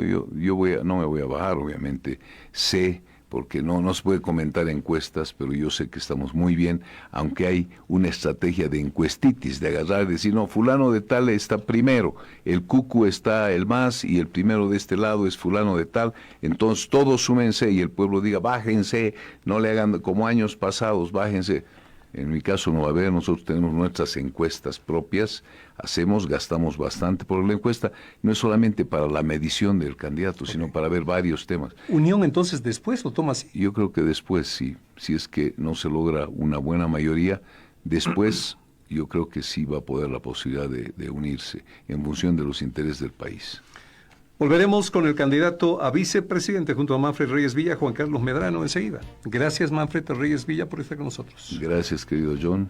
B: no me voy a bajar, obviamente. Sé, porque no se puede comentar encuestas, pero yo sé que estamos muy bien, aunque hay una estrategia de encuestitis, de agarrar y decir, no, fulano de tal está primero, el cucu está el más, y el primero de este lado es fulano de tal, entonces todos súmense, y el pueblo diga, bájense, no le hagan como años pasados, bájense. En mi caso no va a haber, nosotros tenemos nuestras encuestas propias, gastamos bastante por la encuesta, no es solamente para la medición del candidato, sino para ver varios temas.
A: ¿Unión entonces después lo toma así?
B: Yo creo que después sí, si es que no se logra una buena mayoría, después yo creo que sí va a poder la posibilidad de unirse en función de los intereses del país.
A: Volveremos con el candidato a vicepresidente junto a Manfred Reyes Villa, Juan Carlos Medrano, enseguida. Gracias, Manfred Reyes Villa, por estar con nosotros.
B: Gracias, querido John,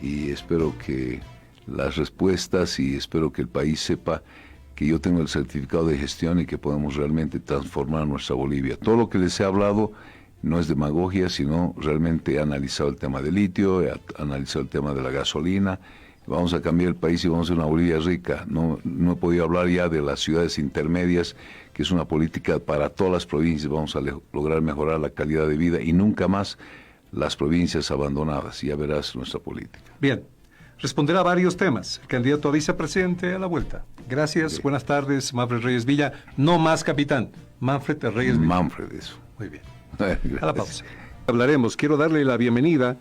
B: y espero que las respuestas, y espero que el país sepa que yo tengo el certificado de gestión y que podemos realmente transformar nuestra Bolivia. Todo lo que les he hablado no es demagogia, sino realmente he analizado el tema del litio, he analizado el tema de la gasolina. Vamos a cambiar el país y vamos a ser una Bolivia rica. No he podido hablar ya de las ciudades intermedias, que es una política para todas las provincias. Vamos a lograr mejorar la calidad de vida y nunca más las provincias abandonadas. Ya verás nuestra política.
A: Bien, responderá a varios temas. El candidato a vicepresidente a la vuelta. Gracias,
B: Sí.
A: buenas tardes, Manfred Reyes Villa. No más capitán, Manfred Reyes Villa.
B: Manfred, eso.
A: Muy bien.
B: Gracias.
A: A la pausa. Hablaremos, quiero darle la bienvenida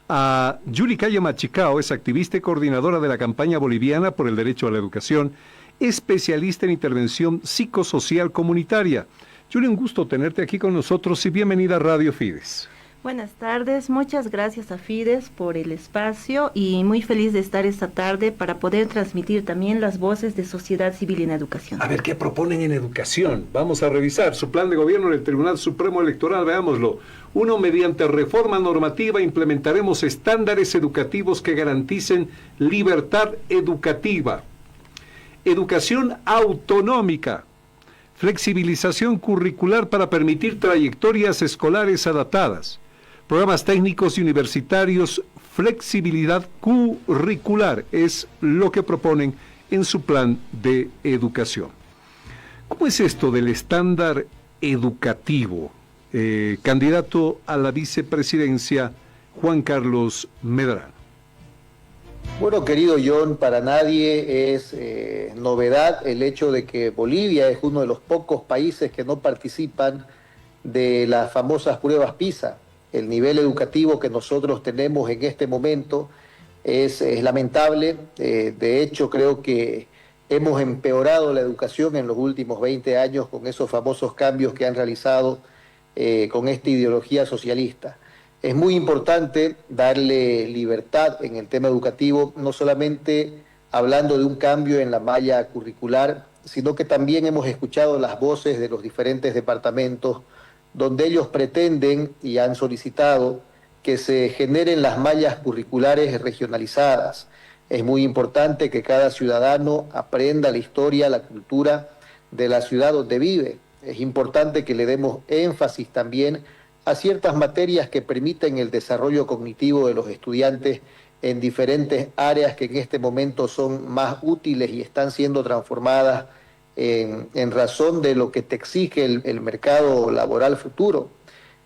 A: a Yuli Calle Machicao, es activista y coordinadora de la campaña boliviana por el derecho a la educación, especialista en intervención psicosocial comunitaria. Yuli, un gusto tenerte aquí con nosotros y bienvenida a Radio Fides.
H: Buenas tardes, muchas gracias a Fides por el espacio y muy feliz de estar esta tarde para poder transmitir también las voces de sociedad civil en educación.
A: A ver, ¿qué proponen en educación? Vamos a revisar su plan de gobierno en el Tribunal Supremo Electoral, veámoslo. Uno, mediante reforma normativa implementaremos estándares educativos que garanticen libertad educativa. Educación autonómica. Flexibilización curricular para permitir trayectorias escolares adaptadas. Programas técnicos y universitarios, flexibilidad curricular es lo que proponen en su plan de educación. ¿Cómo es esto del estándar educativo? Candidato a la vicepresidencia, Juan Carlos Medrano.
I: Bueno, querido John, para nadie es novedad el hecho de que Bolivia es uno de los pocos países que no participan de las famosas pruebas PISA. El nivel educativo que nosotros tenemos en este momento es lamentable. De hecho, creo que hemos empeorado la educación en los últimos 20 años con esos famosos cambios que han realizado con esta ideología socialista. Es muy importante darle libertad en el tema educativo, no solamente hablando de un cambio en la malla curricular, sino que también hemos escuchado las voces de los diferentes departamentos donde ellos pretenden y han solicitado que se generen las mallas curriculares regionalizadas. Es muy importante que cada ciudadano aprenda la historia, la cultura de la ciudad donde vive. Es importante que le demos énfasis también a ciertas materias que permiten el desarrollo cognitivo de los estudiantes en diferentes áreas que en este momento son más útiles y están siendo transformadas en razón de lo que te exige el mercado laboral futuro.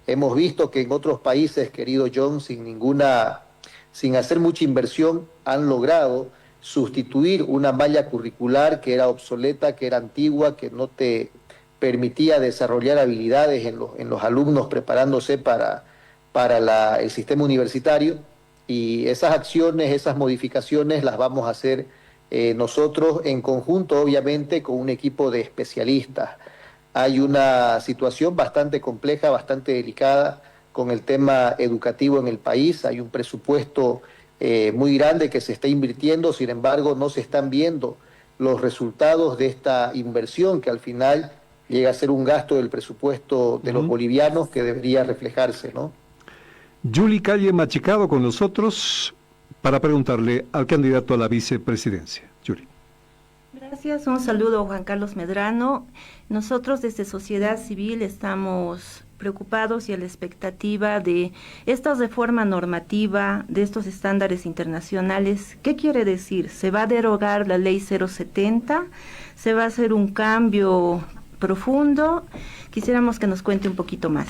I: Hemos visto que en otros países, querido John, sin hacer mucha inversión, han logrado sustituir una malla curricular que era obsoleta, que era antigua, que no te permitía desarrollar habilidades en los alumnos preparándose para el sistema universitario, y esas acciones, esas modificaciones las vamos a hacer nosotros en conjunto, obviamente, con un equipo de especialistas. Hay una situación bastante compleja, bastante delicada con el tema educativo en el país. Hay un presupuesto muy grande que se está invirtiendo, sin embargo, no se están viendo los resultados de esta inversión que al final llega a ser un gasto del presupuesto de los bolivianos que debería reflejarse, ¿no?
A: Yuli Calle Machicado con nosotros para preguntarle al candidato a la vicepresidencia. Yuli.
H: Gracias, un saludo a Juan Carlos Medrano. Nosotros desde Sociedad Civil estamos preocupados y a la expectativa de esta reforma normativa, de estos estándares internacionales. ¿Qué quiere decir? ¿Se va a derogar la ley 070? ¿Se va a hacer un cambio profundo? Quisiéramos que nos cuente un poquito más.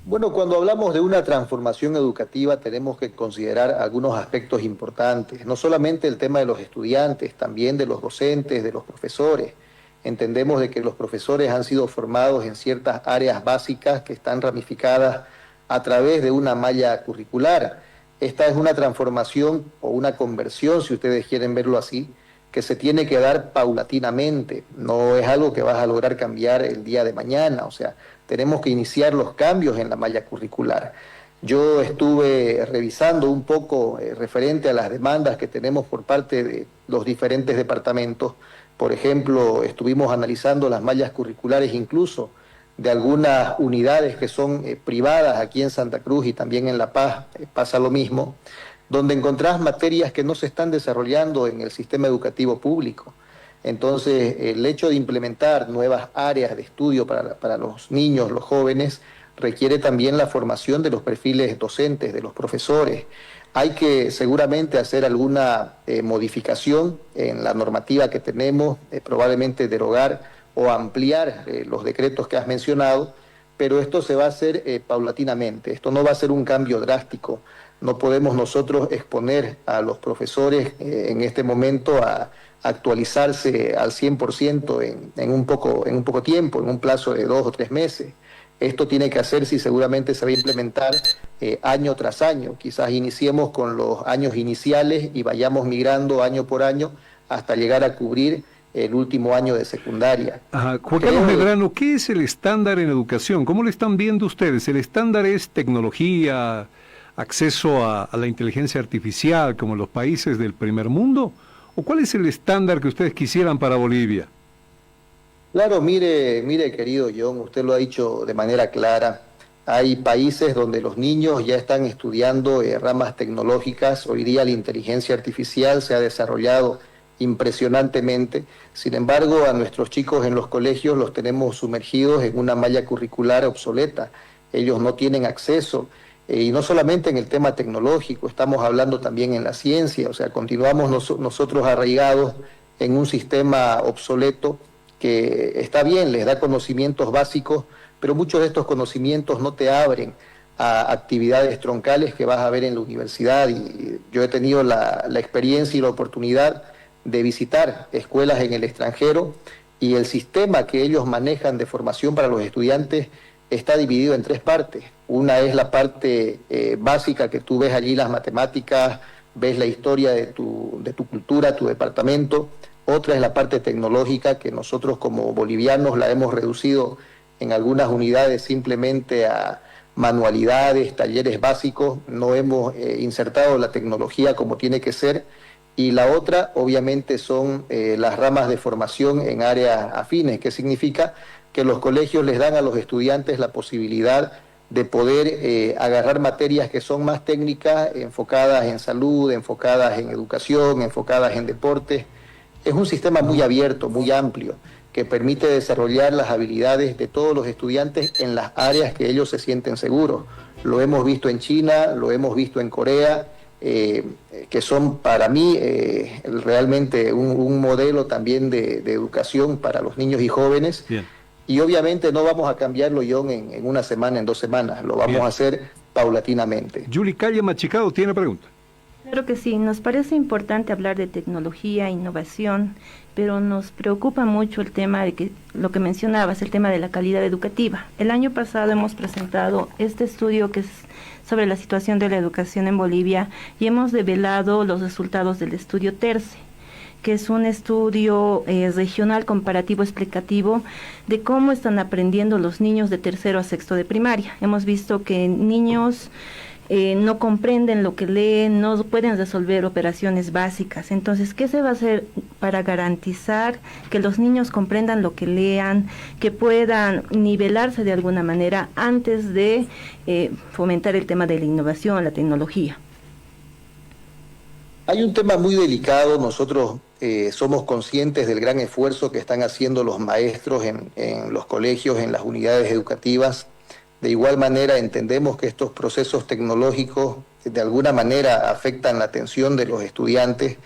I: Bueno, cuando hablamos de una transformación educativa tenemos que considerar algunos aspectos importantes, no solamente el tema de los estudiantes, también de los docentes, de los profesores. Entendemos de que los profesores han sido formados en ciertas áreas básicas que están ramificadas a través de una malla curricular. Esta es una transformación o una conversión, si ustedes quieren verlo así, que se tiene que dar paulatinamente. No es algo que vas a lograr cambiar el día de mañana, o sea, tenemos que iniciar los cambios en la malla curricular. Yo estuve revisando un poco referente a las demandas que tenemos por parte de los diferentes departamentos. Por ejemplo, estuvimos analizando las mallas curriculares incluso de algunas unidades que son privadas aquí en Santa Cruz y también en La Paz, pasa lo mismo, donde encontrás materias que no se están desarrollando en el sistema educativo público. Entonces, el hecho de implementar nuevas áreas de estudio para los niños, los jóvenes, requiere también la formación de los perfiles docentes, de los profesores. Hay que seguramente hacer alguna modificación en la normativa que tenemos, probablemente derogar o ampliar los decretos que has mencionado, pero esto se va a hacer paulatinamente. Esto no va a ser un cambio drástico. No podemos nosotros exponer a los profesores en este momento a actualizarse al 100% en un poco tiempo, en un plazo de 2 o 3 meses. Esto tiene que hacerse y seguramente se va a implementar año tras año. Quizás iniciemos con los años iniciales y vayamos migrando año por año hasta llegar a cubrir el último año de secundaria.
A: Ajá. Juan Carlos Medrano, ¿qué es el estándar en educación? ¿Cómo lo están viendo ustedes? ¿El estándar es tecnología, acceso a la inteligencia artificial como en los países del primer mundo? ¿O cuál es el estándar que ustedes quisieran para Bolivia?
I: Claro, mire, querido John, usted lo ha dicho de manera clara. Hay países donde los niños ya están estudiando ramas tecnológicas. Hoy día la inteligencia artificial se ha desarrollado impresionantemente. Sin embargo, a nuestros chicos en los colegios los tenemos sumergidos en una malla curricular obsoleta. Ellos no tienen acceso. Y no solamente en el tema tecnológico, estamos hablando también en la ciencia. O sea, continuamos nosotros arraigados en un sistema obsoleto que está bien, les da conocimientos básicos, pero muchos de estos conocimientos no te abren a actividades troncales que vas a ver en la universidad. Y yo he tenido la experiencia y la oportunidad de visitar escuelas en el extranjero, y el sistema que ellos manejan de formación para los estudiantes está dividido en 3 partes. Una es la parte básica, que tú ves allí las matemáticas, ves la historia de tu cultura, tu departamento. Otra es la parte tecnológica, que nosotros como bolivianos la hemos reducido en algunas unidades simplemente a manualidades, talleres básicos. No hemos insertado la tecnología como tiene que ser. Y la otra, obviamente, son las ramas de formación en áreas afines, que significa que los colegios les dan a los estudiantes la posibilidad de poder agarrar materias que son más técnicas, enfocadas en salud, enfocadas en educación, enfocadas en deportes. Es un sistema muy abierto, muy amplio, que permite desarrollar las habilidades de todos los estudiantes en las áreas que ellos se sienten seguros. Lo hemos visto en China, lo hemos visto en Corea, que son para mí realmente un modelo también de educación para los niños y jóvenes. Bien. Y obviamente no vamos a cambiarlo, John, en una semana, en 2 semanas. Lo vamos a hacer paulatinamente.
A: Julie Calle Machicado tiene pregunta.
H: Claro que sí, nos parece importante hablar de tecnología, innovación, pero nos preocupa mucho el tema de que, lo que mencionabas, el tema de la calidad educativa. El año pasado hemos presentado este estudio que es sobre la situación de la educación en Bolivia y hemos develado los resultados del estudio TERCE, que es un estudio regional comparativo explicativo de cómo están aprendiendo los niños de 3º a 6º de primaria. Hemos visto que niños no comprenden lo que leen, no pueden resolver operaciones básicas. Entonces, ¿qué se va a hacer para garantizar que los niños comprendan lo que lean, que puedan nivelarse de alguna manera antes de fomentar el tema de la innovación, la tecnología?
I: Hay un tema muy delicado. Nosotros somos conscientes del gran esfuerzo que están haciendo los maestros en los colegios, en las unidades educativas. De igual manera entendemos que estos procesos tecnológicos de alguna manera afectan la atención de los estudiantes.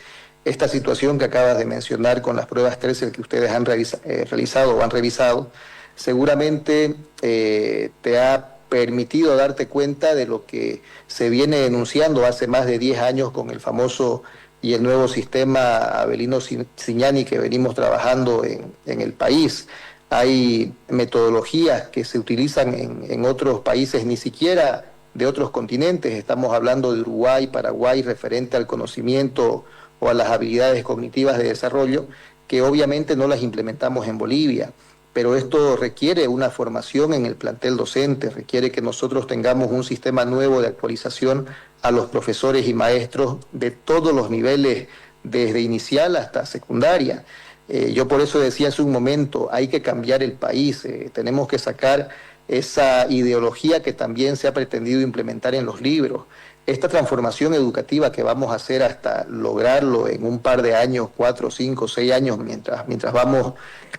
I: Esta situación que acabas de mencionar con las pruebas TERCE que ustedes han realizado o han revisado, seguramente te ha permitido darte cuenta de lo que se viene denunciando hace más de 10 años con el famoso y el nuevo sistema Avelino Cignani que venimos trabajando en el país. Hay metodologías que se utilizan en otros países, ni siquiera de otros continentes. Estamos hablando de Uruguay, Paraguay, referente al conocimiento o a las habilidades cognitivas de desarrollo, que obviamente no las implementamos en Bolivia. Pero esto requiere una formación en el plantel docente, requiere que nosotros tengamos un sistema nuevo de actualización a los profesores y maestros de todos los niveles, desde inicial hasta secundaria. Yo por eso decía hace un momento, hay que cambiar el país, tenemos que sacar esa ideología que también se ha pretendido implementar en los libros. Esta transformación educativa que vamos a hacer hasta lograrlo en un par de años, 4, 5, 6 años, mientras vamos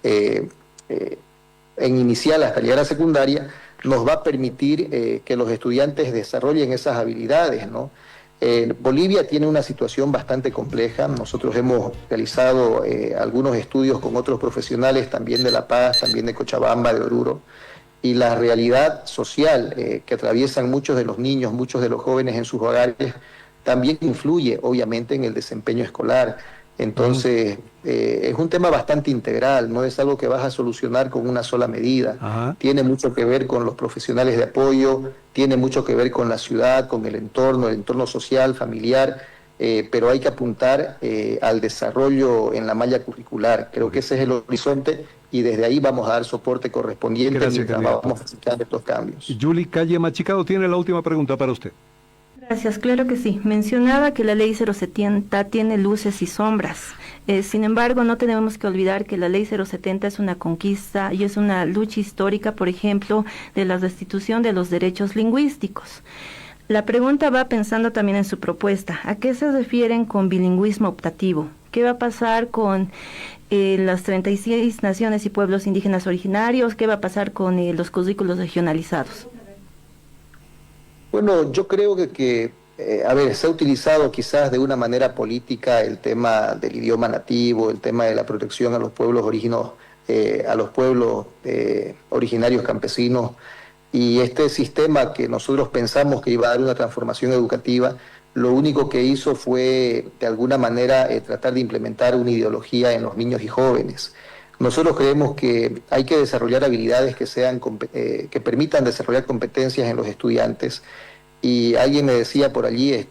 I: en inicial hasta llegar a secundaria, nos va a permitir que los estudiantes desarrollen esas habilidades, ¿no? Bolivia tiene una situación bastante compleja. Nosotros hemos realizado algunos estudios con otros profesionales, también de La Paz, también de Cochabamba, de Oruro, y la realidad social que atraviesan muchos de los niños, muchos de los jóvenes en sus hogares, también influye obviamente en el desempeño escolar. Entonces, es un tema bastante integral, no es algo que vas a solucionar con una sola medida.
A: Ajá.
I: Tiene mucho que ver con los profesionales de apoyo, tiene mucho que ver con la ciudad, con el entorno social, familiar, pero hay que apuntar al desarrollo en la malla curricular. Creo que ese es el horizonte y desde ahí vamos a dar soporte correspondiente.
A: Gracias,
I: mientras
A: candidato.
I: vamos aplicando estos cambios.
A: Yuli Calle Machicado tiene la última pregunta para usted.
H: Gracias, claro que sí. Mencionaba que la ley 070 tiene luces y sombras. Sin embargo, no tenemos que olvidar que la ley 070 es una conquista y es una lucha histórica, por ejemplo, de la restitución de los derechos lingüísticos. La pregunta va pensando también en su propuesta. ¿A qué se refieren con bilingüismo optativo? ¿Qué va a pasar con las 36 naciones y pueblos indígenas originarios? ¿Qué va a pasar con los currículos regionalizados?
I: Bueno, yo creo que se ha utilizado quizás de una manera política el tema del idioma nativo, el tema de la protección a los pueblos originarios campesinos, y este sistema que nosotros pensamos que iba a dar una transformación educativa, lo único que hizo fue de alguna manera tratar de implementar una ideología en los niños y jóvenes. Nosotros creemos que hay que desarrollar habilidades que permitan desarrollar competencias en los estudiantes. Y alguien me decía por allí,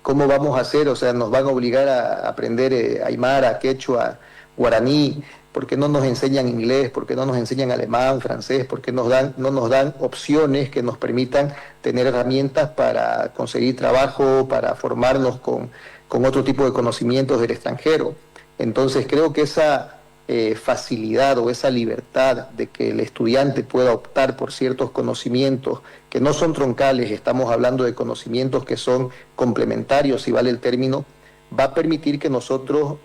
I: ¿cómo vamos a hacer? O sea, nos van a obligar a aprender aymara, quechua, guaraní. ¿Por qué no nos enseñan inglés? ¿Por qué no nos enseñan alemán, francés? ¿Por qué no nos dan opciones que nos permitan tener herramientas para conseguir trabajo, para formarnos con otro tipo de conocimientos del extranjero? Entonces creo que esa facilidad o esa libertad de que el estudiante pueda optar por ciertos conocimientos que no son troncales, estamos hablando de conocimientos que son complementarios, si vale el término, va a permitir que nosotros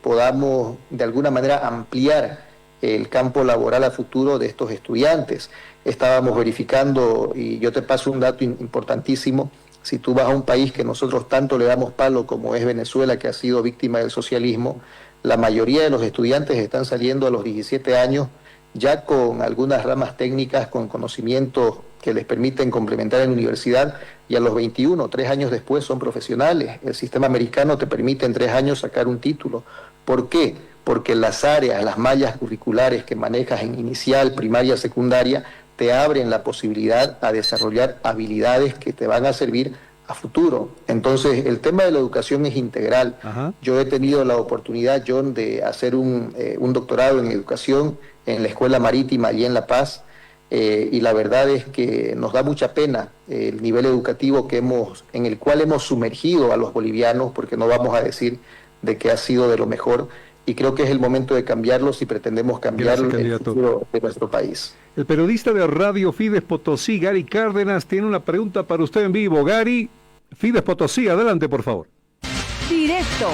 I: podamos de alguna manera ampliar el campo laboral a futuro de estos estudiantes. Estábamos verificando, y yo te paso un dato importantísimo, si tú vas a un país que nosotros tanto le damos palo como es Venezuela, que ha sido víctima del socialismo, la mayoría de los estudiantes están saliendo a los 17 años ya con algunas ramas técnicas, con conocimientos que les permiten complementar en la universidad, y a los 21, 3 años después son profesionales. El sistema americano te permite en 3 años sacar un título. ¿Por qué? Porque las áreas, las mallas curriculares que manejas en inicial, primaria, secundaria, te abren la posibilidad a desarrollar habilidades que te van a servir a futuro. Entonces, el tema de la educación es integral.
A: Ajá.
I: Yo he tenido la oportunidad, John, de hacer un doctorado en educación en la Escuela Marítima allí en La Paz, y la verdad es que nos da mucha pena el nivel educativo en el cual hemos sumergido a los bolivianos, porque no vamos a decir de que ha sido de lo mejor, y creo que es el momento de cambiarlo si pretendemos cambiar el futuro de nuestro país.
A: El periodista de Radio Fides Potosí, Gary Cárdenas, tiene una pregunta para usted en vivo. Gary, Fides Potosí, adelante, por favor.
J: Directo.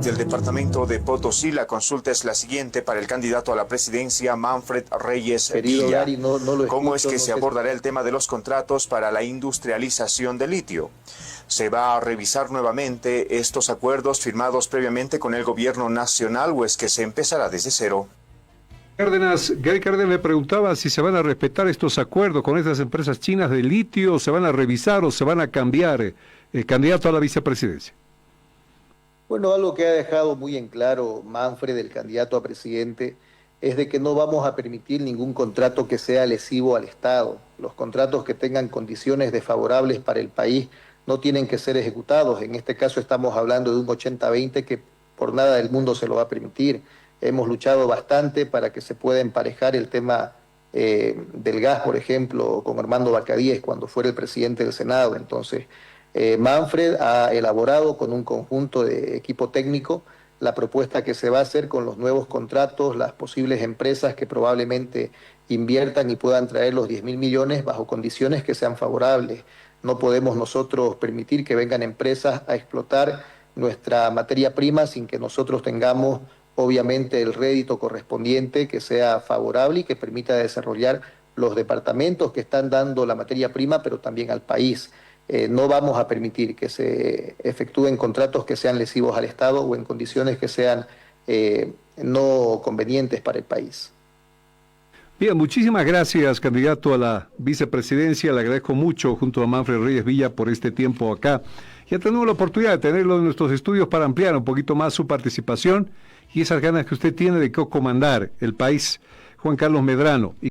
J: Del departamento de Potosí, la consulta es la siguiente para el candidato a la presidencia, Manfred Reyes Villa.
I: Gary, no lo
J: ¿Cómo es
I: escucho,
J: que
I: no
J: se abordará el tema de los contratos para la industrialización del litio? ¿Se va a revisar nuevamente estos acuerdos firmados previamente con el gobierno nacional o es que se empezará desde cero?
A: Gary Cárdenas le preguntaba si se van a respetar estos acuerdos con estas empresas chinas de litio, se van a revisar o se van a cambiar, candidato a la vicepresidencia.
I: Bueno, algo que ha dejado muy en claro Manfred, el candidato a presidente, es de que no vamos a permitir ningún contrato que sea lesivo al Estado. Los contratos que tengan condiciones desfavorables para el país no tienen que ser ejecutados. En este caso estamos hablando de un 80-20 que por nada del mundo se lo va a permitir. Hemos luchado bastante para que se pueda emparejar el tema del gas, por ejemplo, con Armando Bacadíez cuando fuera el presidente del Senado. Entonces, Manfred ha elaborado con un conjunto de equipo técnico la propuesta que se va a hacer con los nuevos contratos, las posibles empresas que probablemente inviertan y puedan traer los 10.000 millones bajo condiciones que sean favorables. No podemos nosotros permitir que vengan empresas a explotar nuestra materia prima sin que nosotros tengamos obviamente el rédito correspondiente que sea favorable y que permita desarrollar los departamentos que están dando la materia prima, pero también al país. No vamos a permitir que se efectúen contratos que sean lesivos al Estado o en condiciones que sean no convenientes para el país.
A: Bien, muchísimas gracias, candidato a la vicepresidencia. Le agradezco mucho, junto a Manfred Reyes Villa, por este tiempo acá. Ya tenemos la oportunidad de tenerlo en nuestros estudios para ampliar un poquito más su participación y esas ganas que usted tiene de comandar el país. Juan Carlos Medrano.